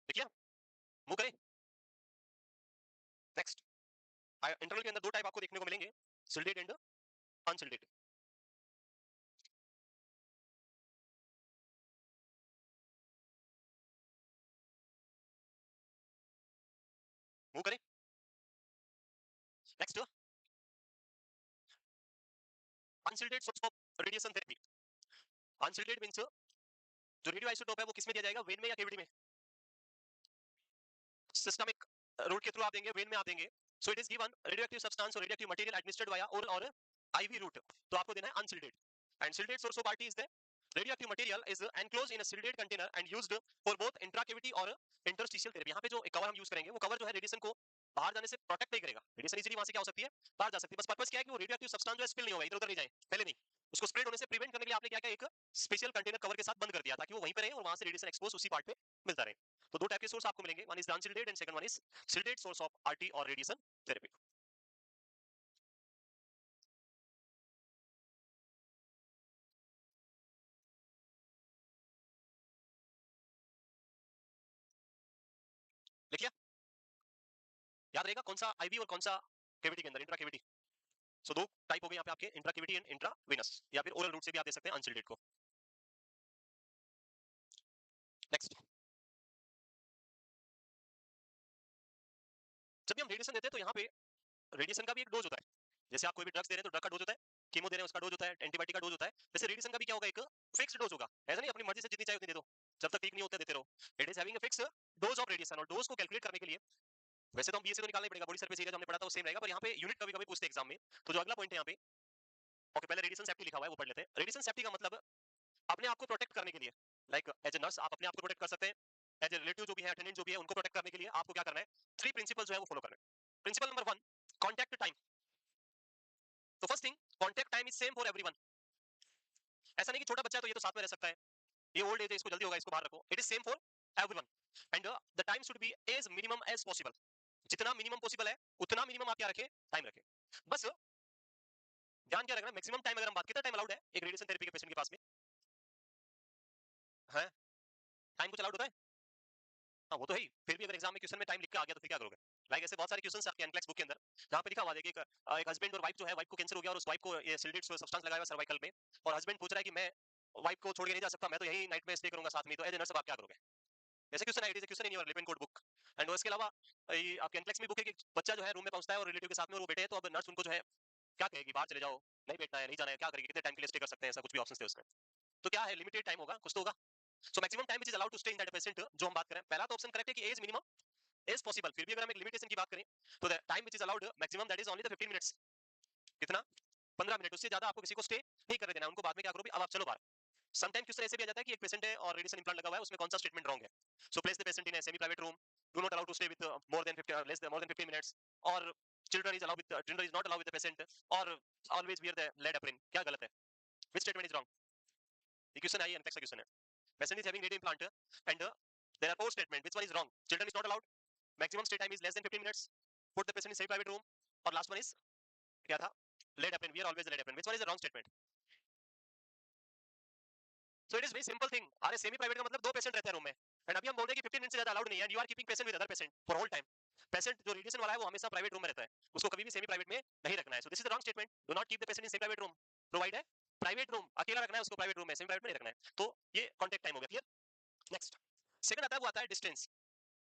लिख लिया? मूव करें. नेक्स्ट, इंटरनल के अंदर दो टाइप आपको देखने को मिलेंगे, सिल्डेड एंड अनसिल्डेड. मूव करें. Next, unshielded source of radiation therapy. Unshielded means जो रेडियो आइसोटोप है वो किस में दिया जाएगा? वेन में या कैविटी में? सिस्टमिक रूट के थ्रू आप देंगे, वेन में आप देंगे. So it is given radioactive substance और radioactive material administered via oral और IV रूट. तो आपको देना है unshielded. And shielded source of RT is the radioactive material is enclosed in a shielded container and used for both intracavity और interstitial therapy. यहाँ पे जो कवर हम यूज करेंगे वो कवर जो है रेडिएशन को बाहर जाने से प्रोटेक्ट नहीं करेगा. रेडिएशन इजीली वहां से क्या हो सकती है? बाहर जा सकती है. बस पर्पस क्या है कि वो रेडियोएक्टिव सब्सटेंस जो है स्पिल नहीं होगा, इधर उधर नहीं जाए, पहले नहीं. उसको स्प्रेड होने से प्रिवेंट करने के लिए आपने क्या किया? एक स्पेशल कंटेनर कवर के साथ बंद कर दिया ताकि वो वहीं पे रहे और वहां से रेडिएशन एक्सपोज उसी पार्ट पे मिलता रहे. तो दो टाइप के सोर्स आपको मिलेंगे, one is unshielded and second one is shielded source of RT और रेडिएशन थेरेपी. लिख लिया? याद रहेगा कौन सा IV और कौन सा कैविटी के अंदर, इंट्रा कैविटी. सो दो टाइप हो गए यहाँ पे आपके, intra cavity and intra venous, या फिर ओरल रूट से भी आप दे सकते हैं अनसिल्डेड को. नेक्स्ट, जब भी हम रेडिएशन देते हैं तो यहाँ पे रेडिएशन का भी एक डोज होता है. जैसे आप कोई भी ड्रग्स दे रहे हैं तो ड्रग का डोज होता है, कीमो दे रहे हैं उसका डोज होता है, एंटीबायोटिक का डोज होता है. जैसे रेडिएशन का भी क्या होगा? एक फिक्स्ड डोज होगा. ऐसा नहीं अपनी मर्जी से जितनी चाहिए उतनी दे दो, जब तक ठीक नहीं होता देते रहो. It is having a fix dose of radiation. और डोज को कैलकुलेट करने के लिए वैसे तो हम BSc तो निकालना ही पड़ेगा, बॉडी सरफेस एरिया जो हमने पढ़ा था वो सेम रहेगा, पर यहाँ पे यूनिट कभी कभी पूछते हैं एग्जाम में. तो जो अगला पॉइंट है यहाँ पे, ओके पहले रेडिएशन सेफ्टी लिखा हुआ है वो पढ़ लेते हैं. रेडिएशन सेफ्टी का मतलब अपने आप को प्रोटेक्ट करने के लिए, लाइक एज ए नर्स आप अपने आप को प्रोटेक्ट कर सकते हैं. एज ए रिलेटिव जो भी है, अटेंडेंट जो भी है, उनको प्रोटेक्ट करने के लिए आपको क्या करना है? 3 प्रिंसिपल जो है वो फॉलो करना है. Principle number 1, contact time. तो first thing, contact time is same for everyone. ऐसा नहीं कि छोटा बच्चा है तो ये तो साथ में रह सकता है, ये ओल्ड एज है इसको जल्दी होगा, इसको बाहर रखो. It is same for everyone, and the time should be as minimum as possible. जितना मिनिमम पॉसिबल है उतना मिनिमम आप क्या रखें, टाइम रखें. बस ध्यान क्या रखना, मैक्सिमम टाइम अगर हम बात, कितना टाइम अलाउड है एक रेडिएशन थेरेपी के पेशेंट के पास में है, टाइम कुछ अलाउड होता है? हाँ वो तो है ही, फिर भी अगर एग्जाम में क्वेश्चन में टाइम लिख के आ गया तो फिर क्या करोगे? लाइक ऐसे बहुत सारे क्वेश्चंस आपके एनक्लेक्स बुक के अंदर जहाँ पे लिखा हुआ है कि एक हस्बैंड और वाइफ जो है, वाइफ को कैंसर हो गया और उस वाइफ को ये सिल्डेट सब्सटेंस लगाया हुआ सर्वाइकल में, और हस्बैंड पूछ रहा है कि मैं वाइफ को छोड़ के नहीं जा सकता, मैं तो यही नाइट में स्टे करूंगा साथ में, तो एज ए नर्स आप क्या करोगे? ऐसे क्वेश्चन है, it is question in your Lipin code book. And उसके अलावा ये आपके एनक्लेक्स में बुक है कि बच्चा जो है रूम में पहुंचता है और रिलेटिव के साथ में और वो बैठे हैं, तो अब नर्स उनको जो है क्या कहेगी, बाहर चले जाओ, नहीं बैठना है, नहीं जाना है, क्या करेगी, कितने टाइम के लिए स्टे कर सकते हैं, ऐसा कुछ भी ऑप्शन थे उसमें. तो क्या है, लिमिटेड टाइम होगा, कुछ तो होगा. So maximum time which is allowed to stay in that patient, जो हम बात करें, पहला तो ऑप्शन करेक्ट है कि एज मिनिमम एज पॉसिबल. फिर भी अगर हम एक लिमिटेशन की बात करें तो the time which is allowed maximum that is only the 15 minutes. कितना? 15 मिनट, उससे ज्यादा आपको किसी को स्टे नहीं करने देना. उनको बाद में क्या करो, अब आप चलो बाहर. समटाइम क्वेश्चन ऐसे भी आ जाता है कि एक पेशेंट है और रेडिएशन इम्प्लांट लगा हुआ है, उसमें कौन सा स्टेटमेंट रॉन्ग है. So place the patient in a semi private room, do not allow to stay with more than 50 less than more than 15 minutes, और children is allowed with children is not allowed with the patient, और always wear the lead apron. क्या गलत है, which statement is wrong? ये question है, ये next question है. Patient is having radio implant and there are four statement, which one is wrong? Children is not allowed, maximum stay time is less than 15 minutes, put the patient in semi private room, और last one is क्या था, lead apron, wear always the lead apron. Which one is the wrong statement? So it is very simple thing. अरे semi private का मतलब दो patient रहते हैं room में, एंड अभी हम बोल रहे हैं कि 15 मिनट से ज्यादा अलाउड नहीं है, and you are keeping patient with other patient for whole time. Patient जो रेडिएशन वाला है वो हमेशा प्राइवेट रूम में रहता है, उसको कभी भी सेमी प्राइवेट में नहीं रखना है. So this is the wrong statement. Do not keep the patient in semi private room. Provide है प्राइवेट रूम, अकेला रखना है उसको प्राइवेट रूम में, सेमी प्राइवेट में नहीं रखना है. तो ये कॉन्टेक्ट टाइम हो गया, क्लियर. नेक्स्ट सेकंड आता है, वो आता है डिस्टेंस.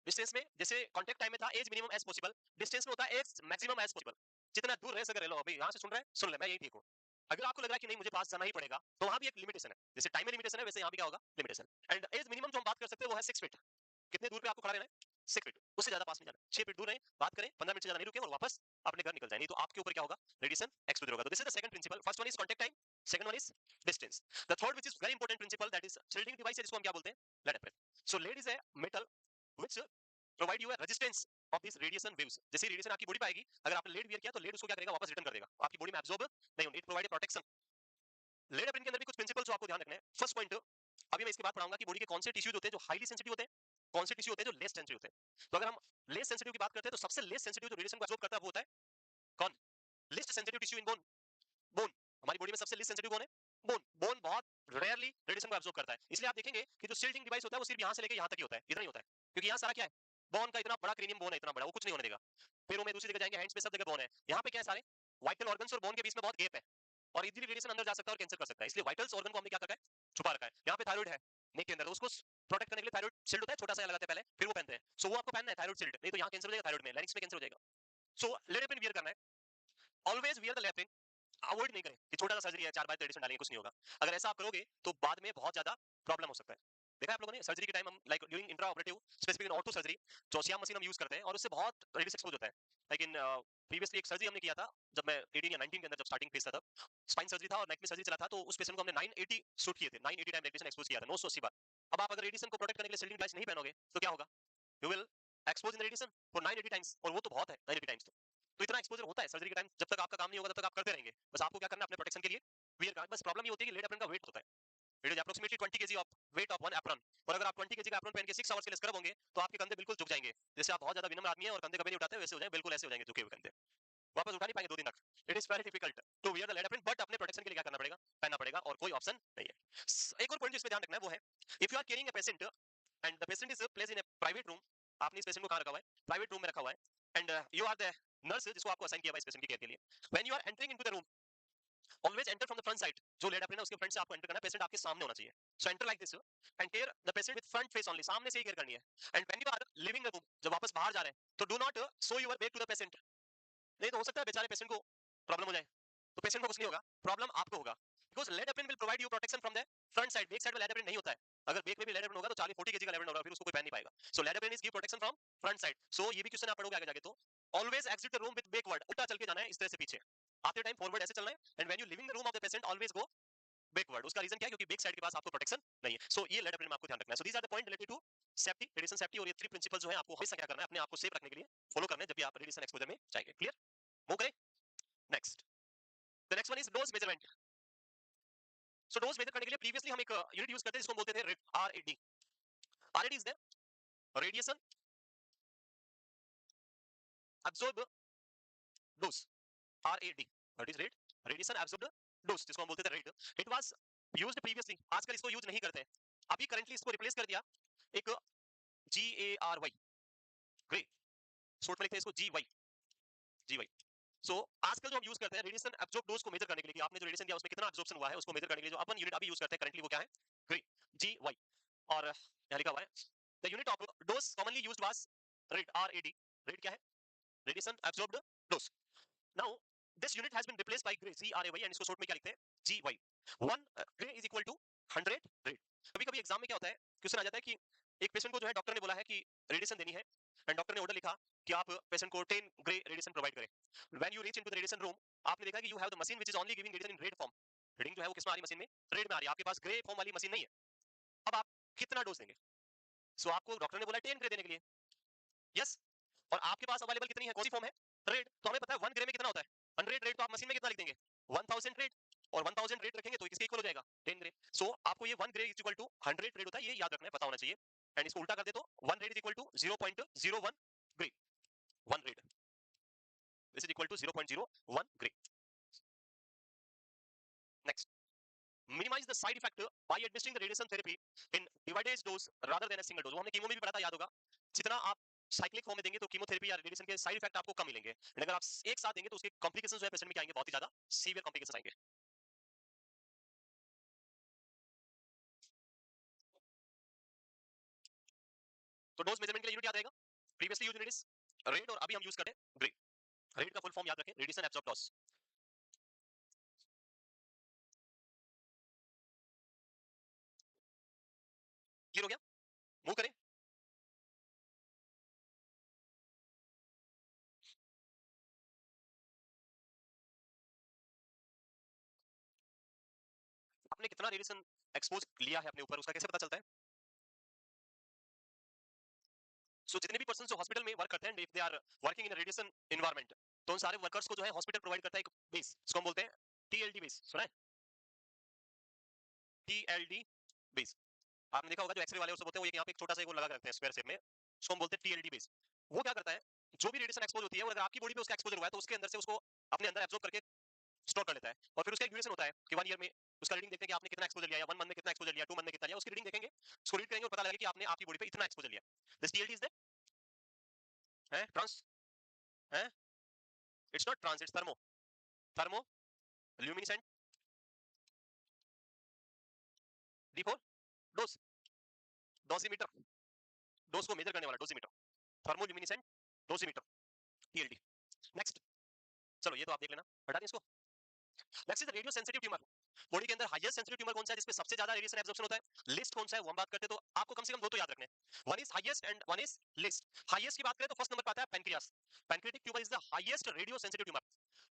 डिस्टेंस में जैसे कॉन्टेक्ट टाइम में था as minimum as possible, distance में होता है एज मैक्सिमम एज पॉसिबल. जितना दूर रह सके रह लो. अभी यहाँ से सुन रहे हैं, सुन ले, मैं यही ठीक हूँ. अगर आपको लग रहा है कि नहीं मुझे पास जाना ही पड़ेगा, तो वहां भी एक लिमिटेशन है. जैसे टाइम में लिमिटेशन है, वैसे यहाँ भी क्या होगा, लिमिटेशन. एंड एज मिनिमम जो हम बात कर सकते हैं वो है 6 फीट. कितने दूर पे आपको खड़ा रहना है, 6 फीट, उससे ज्यादा पास नहीं जाना. 6 फीट दूर रहे, बात करें, 15 मिनट से ज्यादा नहीं रुके और वापस अपने घर निकल जाए, नहीं तो आपके ऊपर क्या होगा, रेडिएशन एक्सपोजर होगा. तो this is the second principle. First one is contact time, second one is distance. The third which is very important principle, that is shielding device, जिसको हम क्या बोलते हैं, lead apron. So lead is a metal which provide you a resistance of these radiation waves. जैसे radiation आपकी body पे आएगी, अगर आपने लेड वियर किया तो लेड उसको क्या करेगा, वापस रिटर्न कर देगा, आपकी बॉडी में एब्जॉर्ब नहीं होगी. It provide protection. Lead apron के अंदर भी कुछ प्रिंसिपल्स जो आपको ध्यान रखना है. फर्स्ट पॉइंट, अभी मैं इसके बाद पढ़ाऊंगा कि बॉडी के कौन से टिश्यूज होते हैं जो हाईली सेंसिटिव होते हैं, कौन से टिश्यू होते हैं जो लेस सेंसिटिव होते हैं. तो अगर हम लेस सेंसिटिव की बात करते हैं तो सबसे लेस सेंसिटिव जो रेडिएशन को एब्जॉर्ब करता है वो होता है कौन, list sensitive tissue in bone. Bone, हमारी बॉडी में सबसे लिस्ट सेंसिटिव कौन है, बोन. बोन बहुत रेयरली रेडिएशन को एब्जॉर्ब करता है, इसलिए आप देखेंगे कि जो शील्डिंग डिवाइस होता है वो सिर्फ यहाँ से लेकर यहाँ तक ही होता है, इतना ही होता है. क्योंकि यहाँ सारा क्या है, बोन का इतना बड़ा क्रेनियम बोन है, इतना बड़ा, वो कुछ नहीं होने देगा. पैरों में दूसरी जगह जाएंगे, हैंड्स पे सब जगह बोन है. यहाँ पे क्या है, सारे वाइटल ऑर्गन्स और बोन के बीच में बहुत गैप है, और इजीली रेडिएशन अंदर जा सकता है और कैंसर कर सकता है. इसलिए वाइटल्स ऑर्गन को हमने क्या रखा है, छुपा रखा है. यहाँ पे थायराइड है नेक के अंदर, तो उसको प्रोटेक्ट करने के लिए थायराइड शील्ड होता है, छोटा सा लगाते हैं पहले, फिर वो पहनते हैं. सो वो आपको पहनना है थायराइड शील्ड, नहीं तो यहाँ कैंसर हो जाएगा, थायराइड में, लैरिंक्स में कैंसर हो जाएगा. सो लेड एपिन वियर करना है, always wear the lead. Avoid नहीं करें कि छोटा सा सर्जरी है, 4 बार रेडिएशन डालेंगे, कुछ नहीं होगा. अगर ऐसा आप करोगे तो बाद में बहुत ज्यादा प्रॉब्लम हो सकता है. देखा है आप लोगों ने सर्जरी के टाइम, हम like during intra operative specific in ortho surgery, जो सियाम मशीन हम यूज करते हैं और उससे बहुत रेडिएशन एक्सपोज होता है. लेकिन प्रीवियसली एक सर्जरी हमने किया था जब मैं 18 या 19 के अंदर, जब स्टार्टिंग फेज था, तब स्पाइन सर्जरी था और नेक में सर्जरी चला था, तो उस पेशेंट को हमने 980 शूट किए थे, 980 टाइम रेडिएशन एक्सपोज किया था, 980 बार. अब आप अगर रेडिएशन को प्रोटेक्ट करने के लिए शील्डिंग डिवाइस नहीं पहनोगे तो क्या होगा, you will expose in radiation for 980 times, और वो तो बहुत है 980 टाइम्स. तो इतना एक्सपोजर होता है सर्जरी के टाइम. जब तक आपका काम नहीं होगा तब तक आप करते रहेंगे. बस आपको क्या करना है, अपने प्रोटेक्शन के लिए वियर करना. बस प्रॉब्लम ये होती है कि लेड एप्रन का वेट होता है, it is approximately 20 KG of weight of one apron. और अगर आप 20 केजी का एप्रन पहन के 6 आवर्स के लिए स्क्रब होंगे तो आपके कंधे बिल्कुल झुक जाएंगे. जैसे आप बहुत ज्यादा विनम्र आदमी है और कंधे कभी नहीं उठाते, वैसे हो जाए, बिल्कुल ऐसे हो जाएंगे झुके हुए कंधे, वापस उठा नहीं पाएंगे 2 दिन तक. It is very difficult to wear the lead apron, but अपने प्रोटेक्शन के लिए क्या करना पड़ेगा, पहनना पड़ेगा, और कोई ऑप्शन नहीं है. एक और पॉइंट जिसमें ध्यान रखना है वो है, if you are carrying a patient and the patient is placed in a private room, आपने इस पेशेंट को कहां रखा हुआ है, प्राइवेट रूम में रखा हुआ है, and you are the nurse जिसको आपको असाइन किया हुआ है इस पेशेंट की केयर के लिए. When you are entering into the room, always enter from the front side. जो लेड एप्रन है उसके फ्रंट से आपको एंटर करना है, पेशेंट आपके सामने होना चाहिए. So enter like this and care the patient with front face only, सामने से ही केयर करनी है. And when you are leaving the room, जब वापस बाहर जा रहे हैं, तो do not show your back to the patient. नहीं तो हो सकता है बेचारे पेशेंट को प्रॉब्लम हो जाए, तो पेशेंट को कुछ नहीं होगा, प्रॉब्लम आपको होगा. Because lead apron will provide you protection from the front side. Back side में लेड एप्रन नहीं होता है. अगर बैक में भी लेड एप्रन होगा तो 40-40 केजी का लेड एप्रन होगा, फिर उसको कोई पहन नहीं पाएगा. So lead apron is give protection from front side. So ये भी क्वेश्चन आप पढ़ोगे आगे जाके, तो always exit the room with backward, उल्टा चल के जाना है इस तरह से पीछे, आते टाइम फॉरवर्ड ऐसे चलना है. And when you living the room of the patient always go backward. उसका रीजन क्या है, क्योंकि बैक साइड के पास आपको प्रोटेक्शन नहीं है. सो ये लेड एप्रन में आपको ध्यान रखना है. So these are the point related to safety, radiation safety, और ये 3 प्रिंसिपल जो है आपको हमेशा क्या करना है, अपने आप को सेफ रखने के लिए फॉलो करना है जब भी आप रेडिएशन एक्सपोजर में जाएंगे. क्लियर, मूव करें next. The next one is dose measurement. So dose measure करने के लिए प्रीवियसली हम एक यूनिट यूज करते थे जिसको बोलते थे RAD. RAD is there, radiation absorbed dose, RAD, that is rate, radiation absorbed dose, जिसको हम बोलते थे rate. It was used previously, आजकल इसको यूज नहीं करते हैं, अभी करंटली इसको रिप्लेस कर दिया एक GARY, ग्रे, शॉर्ट में लिखते हैं इसको GY. सो आजकल जो हम यूज करते हैं रेडिएशन एब्जॉर्ब डोज को मेजर करने के लिए कि आपने जो रेडिएशन दिया उसमें कितना एब्जॉर्प्शन हुआ है उसको मेजर करने के लिए जो अपन यूनिट अभी यूज करते हैं करंटली वो क्या है, ग्रे, GY. और यहाँ लिखा हुआ है the unit of dose commonly used was rad, RAD. Rad क्या है, radiation absorbed dose. Now this unit has been replaced by gray, GRAY, and इसको शॉर्ट में क्या लिखते हैं, GY. 1 gray is equal to 100 rad. कभी-कभी एग्जाम में क्या होता है, क्वेश्चन आ जाता है कि एक पेशेंट को जो है डॉक्टर ने बोला है कि रेडिएशन देनी है एंड डॉक्टर ने ऑर्डर लिखा कि आप पेशेंट को 10 ग्रे रेडिएशन प्रोवाइड करें. When you reach into the radiation room, आपने देखा कि you have the machine which is only giving radiation in red form. Reading जो है वो किस में आ रही है, मशीन में रेड में आ रही है, आपके पास ग्रे फॉर्म वाली मशीन नहीं है. अब आप कितना डोज देंगे? सो आपको डॉक्टर ने बोला 10 ग्रे देने के लिए, यस. और आपके पास अवेलेबल कितनी है, कौन सी फॉर्म है, रेड. तो हमें पता है 1 ग्रे में कितना होता है, 100 रेड. तो आप मशीन में कितना लिख देंगे, 1000 रेड. और 1000 रेड रखेंगे तो किसके इक्वल हो जाएगा, 10 ग्रे. सो आपको ये 1 gray is equal to 100 rad होता है, ये याद रखना है, पता होना चाहिए. एंड इसको उल्टा कर दे तो 1 rad is equal to 0.01 gray. 1 rad this is equal to 0.01 gray. Next, minimize the side effect by administering the radiation therapy in divided dose rather than a single dose. वो हमने कीमो में भी पढ़ा था, याद होगा. जितना आप साइक्लिक फॉर्म में देंगे तो कीमोथेरेपी या रेडिएशन के साइड इफेक्ट आपको कम मिलेंगे, लेकिन अगर आप एक साथ देंगे तो उसके कॉम्प्लिकेशंस जो है पेशेंट में क्या आएंगे, बहुत ही ज्यादा सीवियर कॉम्प्लिकेशंस आएंगे. तो डोज मेजरमेंट के लिए यूनिट याद रहेगा, previously used unit is red और अभी हम यूज करें ग्रे. रेड का फुल फॉर्म याद रखें, रेडिएशन एब्जॉर्ब डोज. क्लियर हो गया, मूव करें. आपने कितना रेडिएशन एक्सपोज लिया है अपने ऊपर, उसका कैसे पता चलता है? सो जितने भी पर्सन जो हॉस्पिटल में वर्क करते हैं, if they are working in radiation environment, तो उन सारे वर्कर्स को जो है हॉस्पिटल प्रोवाइड करता है एक बेस, इसको हम बोलते हैं TLD बेस. सुना है, TLD बेस? आपने देखा होगा जो एक्सरे वाले उसको बोलते हैं, वो एक यहाँ पे एक छोटा सा वो लगा के रखते हैं स्क्वायर शेप में, उसको हम बोलते हैं TLD बेस. वो क्या करता है, जो भी रेडिएशन एक्सपोज होती है, वो अगर आपकी बॉडी पे उसका एक्सपोजर हुआ है तो उसके अंदर से उसको अपने अंदर एब्जॉर्ब करके स्टोर कर लेता है. और फिर उसका एक ड्यूरेशन होता है कि 1 ईयर में उसका रीडिंग देखते हैं कि आपने कितना एक्सपोजर लिया, या 1 मंथ में कितना एक्सपोजर लिया, 2 मंथ में कितना लिया, उसकी रीडिंग देखेंगे, उसको रीड करेंगे और पता लगेगा कि आपने आपकी बॉडी पे इतना एक्सपोजर लिया. दिस TLD इज द है ट्रांस है, it's not trans, it's thermo, thermo luminescent D4 dose, dosimeter, dose को मेजर करने वाला dosimeter, thermoluminescent dosimeter, TLD. Next, चलो ये तो आप देख लेना, हटा दें इसको. Next is radio sensitive tumour. Body के अंदर हाईएस्ट सेंसिटिव ट्यूमर कौन सा है, जिसपे सबसे ज्यादा रेडिएशन एब्जॉर्प्शन होता है, लिस्ट कौन सा है वो हम बात करते हैं. तो आपको कम से कम दो तो याद रखने हैं, one is highest and one is list. Highest की बात करें तो फर्स्ट नंबर पे आता है pancreas. Pancreatic tumour is the highest radio sensitive tumour.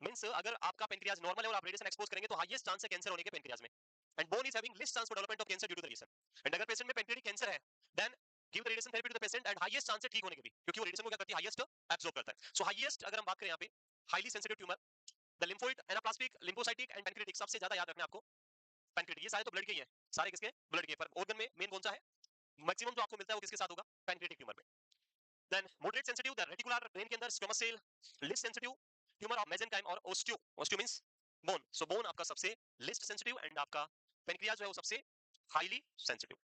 Means अगर आपका पेनक्रियास नॉर्मल है और आप रेडिएशन एक्सपोज करेंगे तो हाईएस्ट चांस है कैंसर होने के पेनक्रियास में. And bone is having least chance for development of cancer due to the radiation. And अगर पेशेंट में पेनक्रियाटिक कैंसर है, then give the radiation therapy to the patient and highest chance है ठीक होने के भी, क्योंकि वो रेडिएशन को क्या करती है, हाईएस्ट एब्जॉर्ब करता है. सो हाईएस्ट अगर हम बात करें यहाँ पे highly sensitive tumour, the lymphoid, anaplastic, lymphocytic and pancreatic, सबसे ज्यादा याद रखना है आपको पेनक्रियाटिक. ये सारे तो ब्लड के ही हैं, सारे किसके, ब्लड के. पर ऑर्गन में मेन कौन सा है, मैक्सिमम जो आपको मिलता है वो किसके साथ होगा, पेनक्रियाटिक ट्यूमर में. Then moderate sensitive, the reticular brain के अंदर squamous cell. Least sensitive tumour of mesenchyme और osteo, osteo means bone. So bone आपका सबसे लिस्ट सेंसिटिव एंड आपका पेनक्रियास जो है वो सबसे highly sensitive.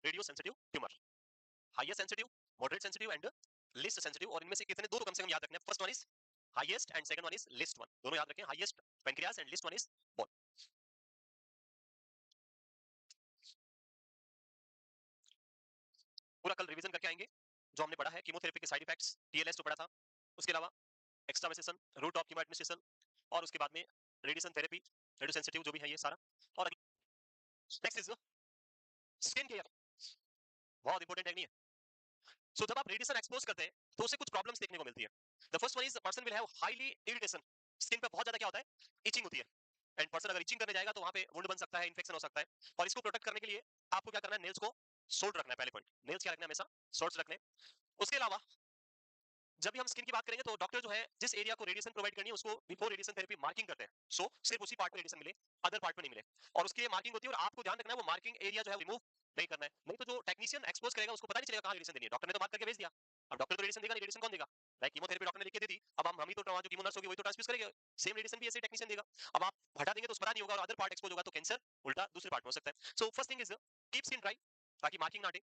Radio sensitive tumour, highest sensitive, moderate sensitive and least sensitive. और इनमें से कितने, दो तो कम से कम याद रखने हैं. First one is highest and second one is list one. दोनों याद रखें, highest pancreas and list one is bone. पूरा कल रिवीजन करके आएंगे जो हमने पढ़ा है, कीमोथेरेपी के साइड इफेक्ट्स, TLS जो पढ़ा था, उसके अलावा एक्स्ट्रावेसेशन, रूट ऑफ कीमो एडमिनिस्ट्रेशन, और उसके बाद में रेडिएशन थेरेपी, रेडियो सेंसिटिव जो भी है ये सारा. और नेक्स्ट इज स्किन केयर, बहुत इंपॉर्टेंट है नहीं है. सो जब आप रेडिएशन एक्सपोज करते हैं तो उससे कुछ प्रॉब्लम्स देखने को मिलती है. The first one is person will have highly irritation. Skin पे बहुत ज्यादा क्या होता है, इचिंग होती है. एंड पर्सन अगर इचिंग करने जाएगा तो वहां पे वुंड बन सकता है, इन्फेक्शन हो सकता है. और इसको प्रोटेक्ट करने के लिए आपको क्या करना है, नेल्स को सोल्ड रखना है. पहले पॉइंट, नेल्स क्या रखना है, हमेशा सोल्ड रखने. उसके अलावा जब भी हम स्किन की बात करेंगे तो डॉक्टर जो है जिस एरिया को रेडिएशन प्रोवाइड करनी है उसको बिफोर रेडिएशन थेरेपी मार्किंग करते हैं, सो सिर्फ उसी पार्ट में रेडिएशन मिले, अदर पार्ट में नहीं मिले, और उसकी ये मार्किंग होती है और आपको ध्यान रखना है वो मार्किंग एरिया जो है रिमूव नहीं करना है, नहीं तो जो टेक्नीशियन एक्सपोज करेगा उसको पता नहीं चलेगा कहाँ रेडिएशन देनी है, डॉक्टर ने तो मार्क करके भेज दिया, अब डॉक्टर तो रेडिएशन देगा नहीं, रेडिएशन कौन देगा, लाइक कीमोथेरेपी डॉक्टर ने लिख के दे दी, अब हम ही तो जो कीमो नर्स होगी वही तो ट्रांसफ्यूज करेगा, सेम रेडिएशन भी ऐसे टेक्नीशियन देगा, अब आप हटा देंगे तो उस पता नहीं होगा और अदर पार्ट एक्सपोज होगा तो कैंसर उल्टा दूसरे पार्ट में हो सकता है। So first thing is keep skin dry ताकि मार्किंग ना हटे,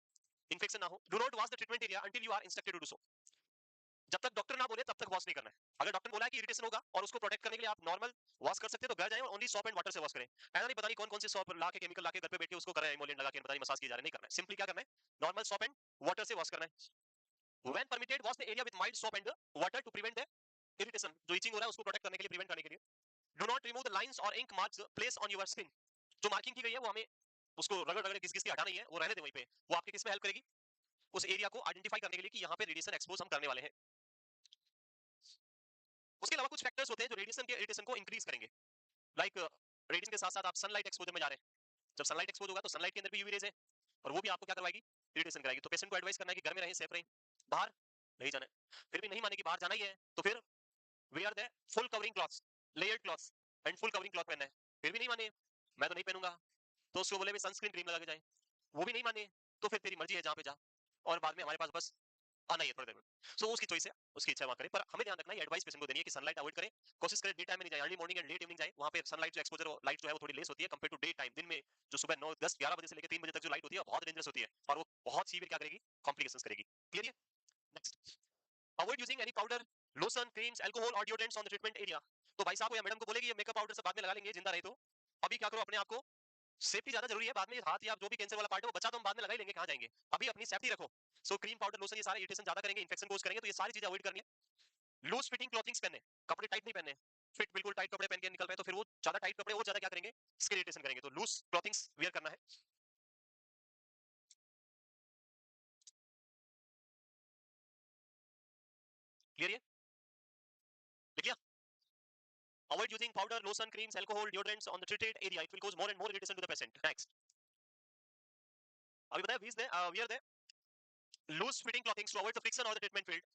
इन्फेक्शन ना हो, do not wash the treatment area until you are instructed to do so, जब तक डॉक्टर ना बोले तब तक वॉश नहीं करना है, अगर डॉक्टर बोला है कि इरिटेशन होगा और उसको प्रोटेक्ट करने के लिए आप नॉर्मल वॉश कर सकते हैं तो घर जाएं और ओनली सॉप एंड वाटर से वॉश करें, ऐसा नहीं पता नहीं कौन कौन से सॉप ला के केमिकल ला के घर पे बैठ के उसको कर रहे हैं इमोलिएंट लगा के पता नहीं मसाज किए जा रहे हैं, नहीं करना है, सिंपली क्या करना है नॉर्मल सॉप एंड वाटर से वॉश करना है, when permitted wash the area with mild soap and water to prevent the irritation, जो इचिंग हो रहा है उसको प्रोटेक्ट करने के लिए, प्रिवेंट करने के लिए, do not remove the lines और ink marks place on your skin, जो मार्किंग की गई है वो हमें उसको रगड़ रगड़ घिस घिस के हटाना ही है, वो रहने दें वहीं पे, वो आपके किस में हेल्प करेगी उस एरिया को आइडेंटिफाई करने के लिए कि यहाँ पे रेडिएशन एक्सपोज हम करने वाले हैं। उसके अलावा कुछ फैक्टर्स होते हैं जो रेडिएशन के इरिटेशन को इंक्रीज करेंगे, लाइक रेडिएशन के साथ साथ आप सनलाइट एक्सपोजर में जा रहे हैं, जब सनलाइट एक्सपोज होगा तो सनलाइट के अंदर भी यूवी रेज है और वो भी आपको क्या करवाएगी, इरिटेशन कराएगी, तो पेशेंट को एडवाइस करना है कि घर में रहें, सेफ रहें, बाहर नहीं जाना है, फिर भी नहीं माने कि बाहर जाना ही है तो फिर wear the full covering clothes, layered clothes and full covering cloth पहनना है, फिर भी नहीं माने मैं तो नहीं पहनूंगा, तो उसको बोले सनस्क्रीन क्रीम लगा के जाए, वो भी नहीं माने तो फिर तेरी मर्जी है जहाँ पे जा, और बाद में हमारे पास बस आना ही है थोड़ी देर में, सो उसकी चॉइस है, उसकी इच्छा वहाँ करे, पर हमें ध्यान रखना है एडवाइस पेशेंट को देनी है कि सनलाइट अवॉइड करें, कोशिश करें डे टाइम में नहीं जाए, early morning and let evening जाए, वहाँ पे सनलाइट जो एक्सपोजर लाइट जो है वो थोड़ी लेस होती है कंपेयर टू डे टाइम, दिन में जो सुबह 9 10 11 बजे से लेकर 3 बजे तक जो लाइट होती है बहुत डेंजरस होती है और वो बहुत सीवियर क्या करेगी, कॉम्प्लिकेशंस करेगी, क्लियर है। Next, avoid using any powder, lotion, creams, alcohol और deodorants on the treatment area, तो भाई साहब या मैडम को बोले कि ये मेकअप पाउडर सब बाद में लगा लेंगे जिंदा रहे तो, अभी क्या करो अपने आप को, सेफ्टी ज्यादा जरूरी है, बाद में हाथ या जो भी कैंसर वाला पार्ट है वो बचा तो हम बाद में लगा ही लेंगे, कहाँ जाएंगे, अभी अपनी सेफ्टी रखो, सो क्रीम पाउडर लोशन ये सारे इरिटेशन ज्यादा करेंगे, इन्फेक्शन कोज करेंगे, तो ये सारी चीजें अवॉइड करनी है, लूज फिटिंग क्लॉथिंग्स पहनने, कपड़े टाइट नहीं पहनने, फिट बिल्कुल टाइट कपड़े पहन के निकल रहे हैं तो फिर वो ज्यादा टाइट कपड़े वो ज्यादा क्या करेंगे, स्किन इरिटेशन करेंगे, तो लूज क्लॉथिंग्स वियर करना है, क्लियर है, लिख लिया, avoid using powder, lotion, creams, alcohol, deodorants on the treated area, it will cause more and more irritation to the patient, next, अभी बताया wear the loose fitting clothing to avoid the friction or the treatment field,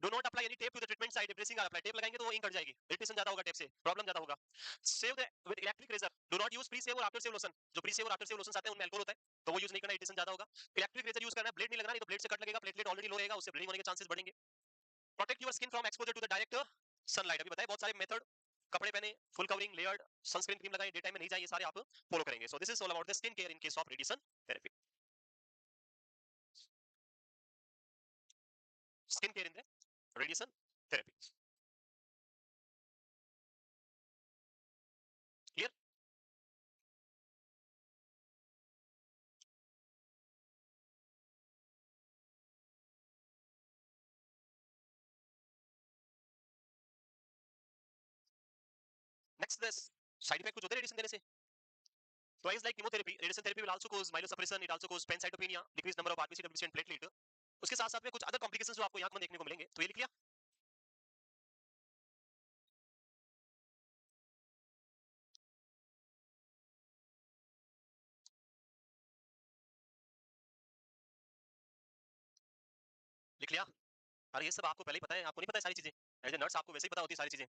do not apply any tape to the treatment site if dressing are applied, tape लगाएंगे तो वो ink cut जाएगी, irritation ज्यादा होगा tape से, problem ज्यादा होगा, save the with electric razor, do not use pre shave और after shave lotion, जो pre shave और after shave lotions आते हैं उनमें अल्कोहल होता है तो वो यूज नहीं करना, irritation ज्यादा होगा, इलेक्ट्रिक रेजर यूज करना है, ब्लेड नहीं लगना, नहीं तो ब्लेड से कट लगेगा, प्लेटलेट ऑलरेडी लो रहेगा उससे ब्लीडिंग होने के चांसेस बढ़ेंगे, protect your skin from exposure to the direct sunlight, अभी बताया बहुत सारे मेथड, कपड़े पहने, full covering, layered, sunscreen cream लगाए, डे टाइम में नहीं जाए, ये सारे आप फॉलो करेंगे, so this is all about the skin care in case of radiation therapy, skin care in the radiation therapy, clear. Next this side effect कुछ होते हैं रेडिएशन देने से, twice like chemotherapy radiation therapy will also cause myelosuppression, it also cause pancytopenia, decreased number of RBC WBC and platelet, उसके साथ साथ में कुछ अदर कॉम्प्लिकेशंस जो आपको यहाँ देखने को मिलेंगे, तो ये लिख लिया, लिख लिया, अरे ये सब आपको पहले ही पता है, आपको नहीं पता है सारी चीजें, एज ए नर्स आपको वैसे ही पता होती है सारी चीजें,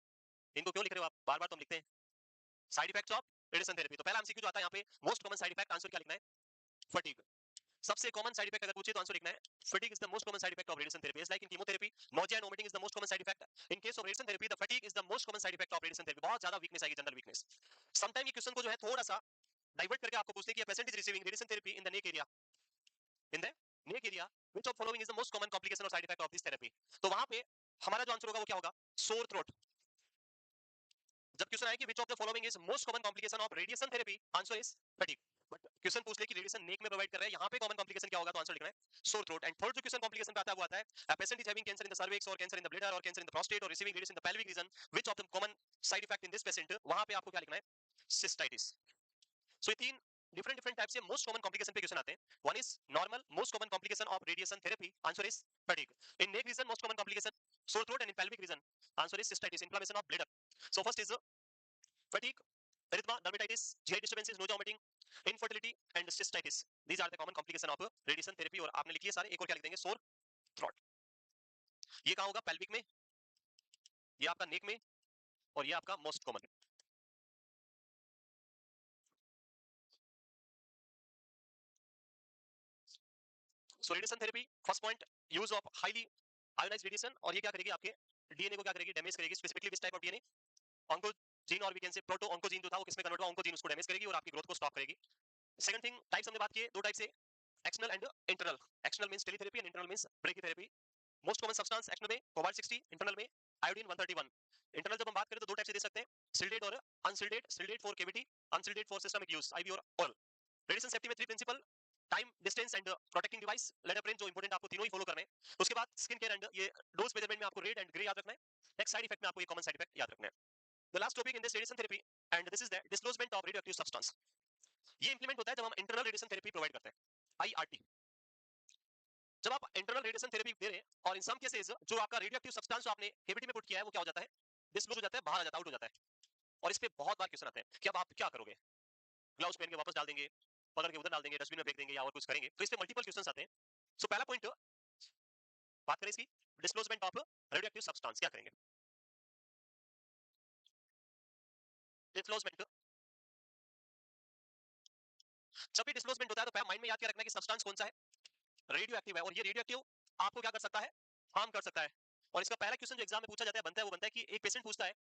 इनको क्यों लिख रहे हो आप, बार बार तो हम लिखते हैं, side effects of radiation therapy, तो पहला एमसीक्यू जो आता है यहाँ पे, most common side effect, answer क्या लिखना है, फटीग, सबसे कॉमन साइड इफेक्ट अगर पूछे तो आंसर लिखना है fatigue is the most common side effect of radiation therapy, is like in chemotherapy nausea and vomiting is the most common side effect, in case of radiation therapy the fatigue is the most common side effect of radiation therapy, बहुत ज्यादा weakness आएगी, general weakness, sometime ये question को जो है थोड़ा सा divert करके आपको पूछते हैं कि patient is receiving radiation therapy in the neck area, in the neck area which of following is the most common complication or side effect of this therapy, तो वहां पे हमारा जो आंसर होगा वो क्या होगा, सोर थ्रोट, जब क्वेश्चन आए कि which of the following is most common complication of radiation therapy, answer is fatigue, but question पूछ ले कि रेडिएशन नेक में प्रोवाइड कर रहे हैं, यहाँ पे कॉमन कॉम्प्लिकेशन क्या होगा, तो आंसर लिखना है सोर थ्रोट, एंड थर्ड जो क्वेश्चन कॉम्प्लिकेशन का आता है वो आता है a patient is having cancer in the cervix or cancer in the bladder or cancer in the prostate or receiving radiation in the pelvic region, which of the common side effect in this patient, वहां पे आपको क्या लिखना है, cystitis, सो ये तीन different different type से most common complication पे क्वेश्चन आते हैं, one is normal most common complication of radiation therapy, answer is fatigue, in neck region most common complication sore throat, and in pelvic region answer is cystitis, inflammation of bladder, so first is fatigue, erythema, dermatitis, GI disturbances, nausea, vomiting, infertility and cystitis, these are the common complication of radiation therapy, और आपने लिखी है सारे, एक और क्या लिख देंगे, sore throat, ये कहां होगा? पेल्विक में, ये आपका नेक में, और ये आपका most common. So radiation therapy, first point, use of highly ionised radiation, और ये क्या करेगी? आपके डीएनए को क्या करेगी? डैमेज करेगी। Specifically which type of DNA? Oncogene, और we can say proto oncogene जो था वो किसमें कन्वर्ट हुआ? ऑन्कोजीन, उसको डैमेज करेगी और आपकी ग्रोथ को स्टॉप करेगी। सेकंड थिंग, टाइप्स हमने बात की, दो टाइप से, external and internal. External means teletherapy and internal means brachytherapy. Most common substance external में कोबाल्ट 60, इंटरनल में आयोडीन 131। इंटरनल जब हम बात करें तो दो टाइप से दे सकते हैं, सिल्डेट और unsealed. Sealed for cavity, unsealed for systemic use, IV और ओरल। रेडिएशन सेफ्टी में three principle, time, distance and protecting device, letter print, जो इंपोर्टेंट आपको तीनों ही फॉलो करने हैं। उसके बाद स्किन केयर एंड ये डोज मेजरमेंट में आपको रेड एंड ग्रे याद रखना है। नेक्स्ट साइड इफेक्ट में आपको ये कॉमन साइड इफेक्ट याद रखना है। The last topic in this radiation therapy and this is the disclosement of radioactive substance. ये इंप्लीमेंट होता है जब हम इंटरनल रेडिएशन थेरेपी प्रोवाइड करते हैं, आईआरटी। जब आप इंटरनल रेडिएशन थेरेपी दे रहे हैं और इन सम केसेस जो आपका रेडियोएक्टिव सब्सटेंस जो आपने केविटी में पुट किया है वो क्या हो जाता है? डिस्क्लोज हो जाता है, बाहर आ जाता है, आउट हो जाता है। और इस पे बहुत बार क्वेश्चन आते हैं कि अब आप क्या करोगे? ग्लव्स पहन के वापस डाल देंगे, पकड़ के उधर डाल देंगे, डस्टबिन में फेंक देंगे या और कुछ करेंगे? तो इस पे मल्टीपल क्वेश्चंस आते हैं। सो पहला पॉइंट बात करें इसकी, डिस्क्लोजमेंट ऑफ रेडियोएक्टिव सब्सटेंस, क्या करेंगे? डिस्क्लोजमेंट, जब भी डिस्क्लोजमेंट होता है तो पहले माइंड में याद क्या रखना है कि सब्सटेंस कौन सा है? रेडियो एक्टिव है, और ये रेडियो एक्टिव आपको क्या कर सकता है? हार्म कर सकता है। और इसका पहला क्वेश्चन जो एग्जाम में पूछा जाता है, बनता है, वो बनता है कि एक पेशेंट पूछता है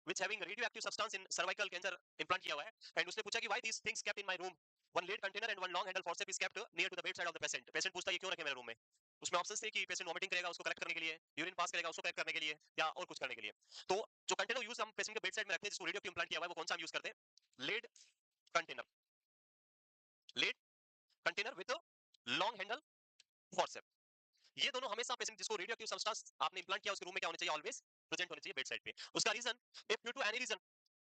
which having radioactive substance in cervical cancer implant किया हुआ है, and उसने पूछा कि why these things kept in my room, one lead container and one long handle forceps is kept near to the bedside of the patient. Patient पूछता है ये क्यों रखे मेरे रूम में? उसमें ऑप्शंस थे कि पेशेंट वॉमिटिंग करेगा उसको कलेक्ट करने के लिए, यूरिन पास करेगा उसको कलेक्ट करने के लिए, या और कुछ करने के लिए। तो जो कंटेनर यूज हम पेशेंट के बेड साइड में रखते हैं जिसको रेडियो इम्प्लांट किया हुआ है, वो कौन सा हम यूज करते हैं? Lead container, lead container with long handle forcep. ये दोनों हमेशा पेशेंट जिसको रेडियोएक्टिव सब्सटेंस आपने इम्प्लांट किया उसके रूम में क्या होना चाहिए? ऑलवेज प्रेजेंट होने चाहिए बेड साइड पे। उसका reason, if due to any reason,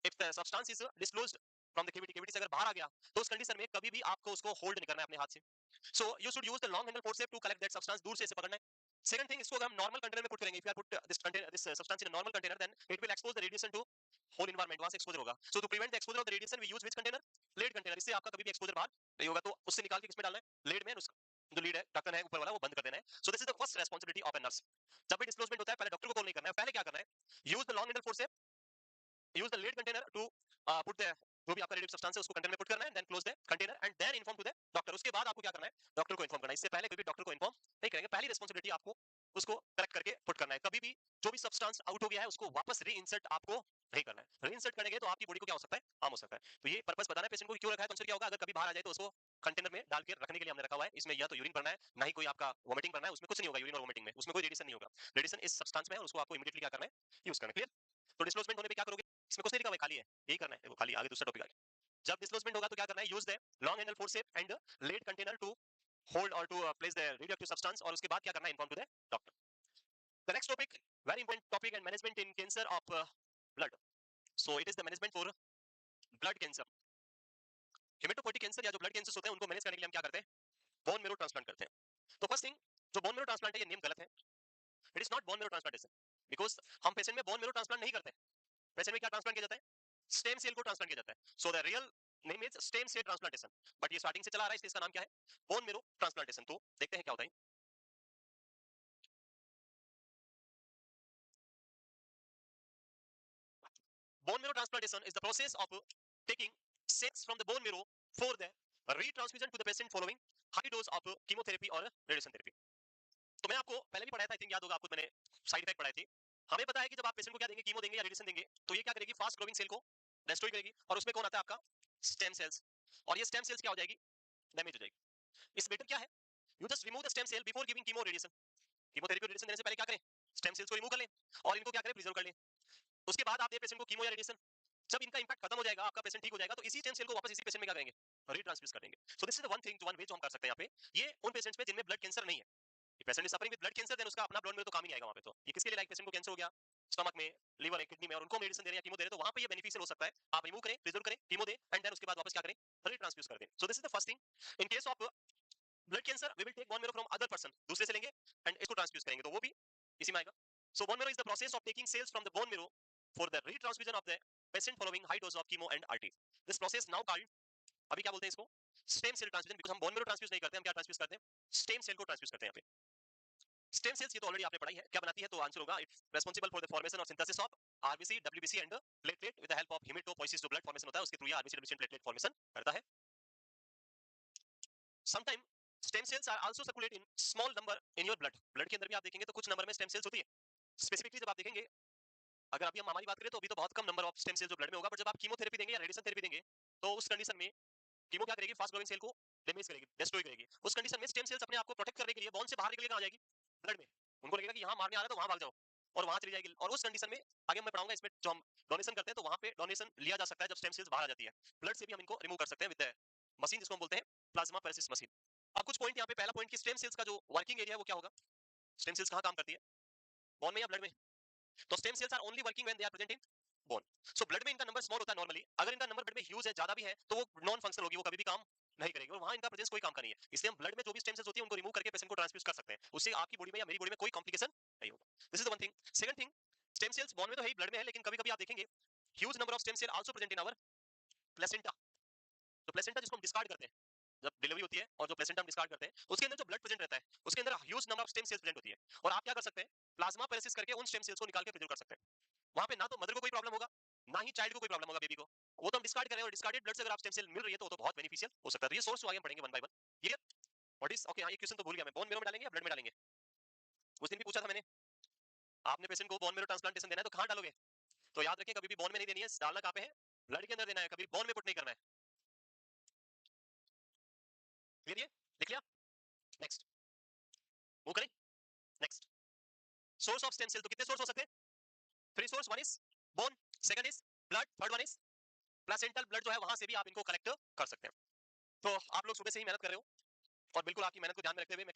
if the substance is disclosed from the cavity, cavity से अगर बाहर आ गया तो उस कंडीशन में कभी भी आपको उसको होल्ड नहीं करना है अपने हाथ से। So you should use the long handle forcep to collect that substance, दूर से इसे पकड़ना है। सेकंड थिंग, इसको अगर हम नॉर्मल कंटेनर में पुट करेंगे, if you are put this container, this substance in a normal container, then it will expose the radiation to whole environment, वहां से एक्सपोजर होगा। So to prevent the exposure of the radiation we use which container? Lead container. इससे आपका कभी भी exposure बाहर नहीं होगा, तो उससे निकाल के किसमें डालना है? लेड में। उसका जो लीड है, ढक्कन है ऊपर वाला, वो बंद कर देना है। So this is the first responsibility of a nurse. जब भी डिस्क्लोजमेंट होता है पहले डॉक्टर को कॉल नहीं करना है, पहले क्या करना है? Use the long handle forcep, use the lead container to put the जो भी आपका रेडियो सब्सटेंस है उसको कंटेनर में पुट करना है, then close the container and then inform to the doctor. उसके बाद आपको क्या करना है? डॉक्टर को इन्फॉर्म करना है। इससे पहले कोई भी डॉक्टर को इन्फॉर्म नहीं करेंगे। पहली रिस्पांसिबिलिटी आपको उसको करेक्ट करके पुट करना है। कभी भी जो भी सब्सटेंस आउट हो गया है उसको वापस रीइंसर्ट आपको नहीं करना है। रीइंसर्ट करेंगे तो आपकी बॉडी को क्या हो सकता है? हार्म हो सकता है। तो ये पर्पस बताना है पेशेंट को क्यों रखा है। तो क्या होगा अगर कभी बाहर आ जाए तो उसको कंटेनर में डाल के रखने के लिए हमने रखा हुआ है। इसमें या तो यूरिन करना है, ना ही कोई आपका वोमिटिंग करना है, उसमें कुछ नहीं होगा यूरिन और वोमिटिंग में, उसमें कोई रेडिएशन नहीं होगा। रेडिएशन इस सब्सटेंस में है और उसको आपको इमीडिएटली क्या करना है? यूज करना है। क्लियर? तो डिस्क्लोजमेंट होने पे क्या करोगे? इसमें कुछ नहीं लिखा हुआ है, खाली है, यही करना है, वो खाली। आगे दूसरा टॉपिक आ गया। जब डिस्क्लोजमेंट होगा तो क्या करना है? Use the long handle forcep and lead container to hold और to place the radioactive substance, और उसके बाद क्या करना है? Inform to the doctor. The next topic, very important topic and management in cancer of blood. So it is the management for blood cancer. Hematopoietic cancer या जो blood cancers होते हैं उनको मैनेज करने के लिए हम क्या करते हैं? बोन मैरो ट्रांसप्लांट करते हैं। तो फर्स्ट थिंग, जो बोन मैरो ट्रांसप्लांट है ये नेम गलत है। It is not bone marrow transplantation, because हम पेशेंट में बोन मैरो ट्रांसप्लांट नहीं करते। पेशेंट में क्या ट्रांसप्लांट किया जाता है? स्टेम सेल को ट्रांसप्लांट किया जाता है। So the real name is stem cell transplantation, but ये स्टार्टिंग से चला आ रहा है इसलिए इसका नाम क्या है? Bone marrow transplantation. तो देखते हैं क्या होता है। Bone marrow transplantation is the process of taking cells from the bone marrow for the retransfusion to the patient following high dose of chemotherapy or radiation therapy. तो मैं आपको पहले भी पढ़ाया था, आई थिंक याद होगा आपको, मैंने साइड इफेक्ट पढ़ाए थे। हमें पता है कि जब आप पेशेंट को क्या देंगे, कीमो देंगे या रेडिएशन देंगे, तो ये क्या करेगी? फास्ट ग्रोइंग सेल को डिस्ट्रॉय करेगी, और उसमें कौन आता है? आपका स्टेम सेल्स। और ये स्टेम सेल्स क्या हो जाएगी? डैमेज हो जाएगी। इस बेटर क्या है? You just remove the stem cell before giving chemo radiation. Chemotherapy और रेडिएशन देने से पहले क्या करें? स्टेम सेल्स को रिमूव कर लें और इनको क्या करें? प्रिजर्व कर लें। उसके बाद आप दे पेशेंट को कीमो या रेडिएशन। जब इनका इंपैक्ट खत्म हो जाएगा, आपका पेशेंट ठीक हो जाएगा, तो इसी स्टेम सेल को वापस इसी पेशेंट में क्या करेंगे? रीट्रांसफ्यूज कर देंगे। सो this is the one thing, one way जो हम कर सकते हैं यहाँ पे। ये उन पेशेंट्स में जिनमें ब्लड कैंसर नहीं है। ये patient is suffering with blood cancer, then उसका अपना ब्लड में तो काम ही नहीं आएगा वहां पे। तो ये किसके लिए? लाइक पेशेंट को कैंसर हो गया स्टमक में, लिवर है, किडनी में, और उनको मेडिसिन दे रहे हैं, कीमो दे रहे हैं, तो वहां पे ये बेनिफिशियल हो सकता है। आप रिमूव करें, प्रिजर्व करें, कीमो दें, एंड देन उसके बाद वापस क्या करें? रीट्रांसफ्यूज कर दें। So this is the first thing. In case of blood cancer we will take bone marrow from other person, दूसरे से लेंगे एंड इसको ट्रांसफ्यूज करेंगे, तो वो भी इसी में आएगा। So bone marrow is the process of taking cells from the bone marrow for the retransfusion of the patient following high dose of chemo and RT. This process now called, अभी क्या बोलते हैं इसको? Stem cell transfusion. बिकॉज़ हम bone marrow transfuse नहीं करते, हम क्या ट्रांसफ्यूज करते हैं? स्टेम सेल को ट्रांसफ्यूज करते हैं यहाँ पे। स्टेम सेल्स ये तो ऑलरेडी आपने पढ़ाई है, क्या बनाती है, तो आंसर होगा it's responsible for the formation और synthesis of RBC, WBC and platelet with the help of hematopoiesis, जो ब्लड फॉर्मेशन होता है उसके थ्रू ये आरबीसी, डब्ल्यूबीसी प्लेटलेट फॉर्मेशन करता है. Sometime stem cells are also circulate in small number in your blood. Blood के अंदर भी आप देखेंगे तो कुछ नंबर में स्टेम सेल्स होती है. स्पेसिफिकली जब आप देखेंगे, अगर अभी हम हमारी बात करें तो अभी तो बहुत कम नंबर ऑफ स्टेम सेल्स जो ब्लड में होगा, बट जब आप कीमोथेरेपी देंगे या रेडिएशन थेरेपी देंगे तो उस कंडीशन में कीमो क्या करेगी, फास्ट ग्रोइंग सेल को डैमेज करेगी, डिस्ट्रॉय करेगी. उस कंडीशन में स्टेम सेल्स अपने आप को प्रोटेक्ट करने के लिए बोन से बाहर निकल के कहां जाएगी, ब्लड में. उनको लगेगा कि यहां मारने आ रहा है तो वहां भाग जाओ, और वहां चली जाएगी. और उस कंडीशन में आगे मैं पढ़ाऊंगा इसमें, जो हम डोनेशन करते हैं तो वहां पे डोनेशन लिया जा सकता है जब स्टेम सेल्स बाहर आ जाती है. ब्लड से भी हम इनको रिमूव कर सकते हैं विद मशीन, जिसको हम बोलते हैं प्लाज्मा पेरेसिस मशीन. अब कुछ पॉइंट यहाँ पे, पहला पॉइंट कि स्टेम सेल्स का जो वर्किंग एरिया है वो क्या होगा. स्टेम सेल्स कहां काम करती है, बोन में या ब्लड में. तो stem cells are only working when they are present in bone. So blood में इनका नंबर स्मॉल होता है नॉर्मली. अगर इनका नंबर ब्लड में ह्यूज है, ज्यादा भी है, तो वो नॉन फंक्शनल होगी, वो कभी भी काम नहीं करेगी, और वहां इनका प्रेजेंस कोई काम का नहीं है. इसलिए हम ब्लड में जो भी स्टेम सेल्स होती है उनको रिमूव करके पेशेंट को ट्रांसफ्यूज कर सकते हैं. उससे आपकी बॉडी में या मेरी बॉडी में कोई कॉम्प्लिकेशन नहीं होगा. This is the one thing. Second thing, stem cells bone में तो है ही, ब्लड में है, लेकिन कभी कभी आप देखेंगे huge number of stem cell also present in our placenta. तो प्लेसेंटा जिसको हम डिस्कार्ड करते हैं जब डिलीवरी होती है, और जो प्लेसेंटा हम डिस्कार्ड करते हैं उसके अंदर जो ब्लड प्रेजेंट रहता है उसके अंदर huge number of stem cells present होती है. और आप क्या कर सकते हैं, प्लाज्मा पेरेसिस करके उन स्टेम सेल्स को निकाल के प्रेजेंट कर सकते हैं. वहां पे ना तो मदर को कोई प्रॉब्लम होगा, ना ही चाइल्ड को कोई प्रॉब्लम होगा, बेबी को. वो तो हम डिस्कार्ड करें, और डिस्कार्डेड ब्लड से अगर आप स्टेम सेल मिल रही है तो वो तो बहुत बेनिफिशियल हो सकता है. तो ये सोर्स आगे हम पढ़ेंगे one by one. Clear, what is okay. हाँ, ये क्वेश्चन तो भूल गया मैं, बोन मेरो में डालेंगे या ब्लड में डालेंगे. उस दिन भी पूछा था मैंने, आपने पेशेंट को बोन मेरो ट्रांसप्लांटेशन देना है तो कहां डालोगे. तो याद रखें, कभी भी बोन में नहीं देनी है, डालना कहां पे है, ब्लड के अंदर देना है, कभी बोन में पुट नहीं करना है. क्लियर, ये लिख लिया. नेक्स्ट मूव करें. Next, source of stem cell. तो कितने सोर्स हो सकते हैं, three source. One is bone, second is blood, third one is placental blood, जो है वहां से भी आप इनको कलेक्ट कर सकते हैं. तो आप लोग सुबह से ही मेहनत कर रहे हो, और बिल्कुल आपकी मेहनत को ध्यान में रखते हुए मैं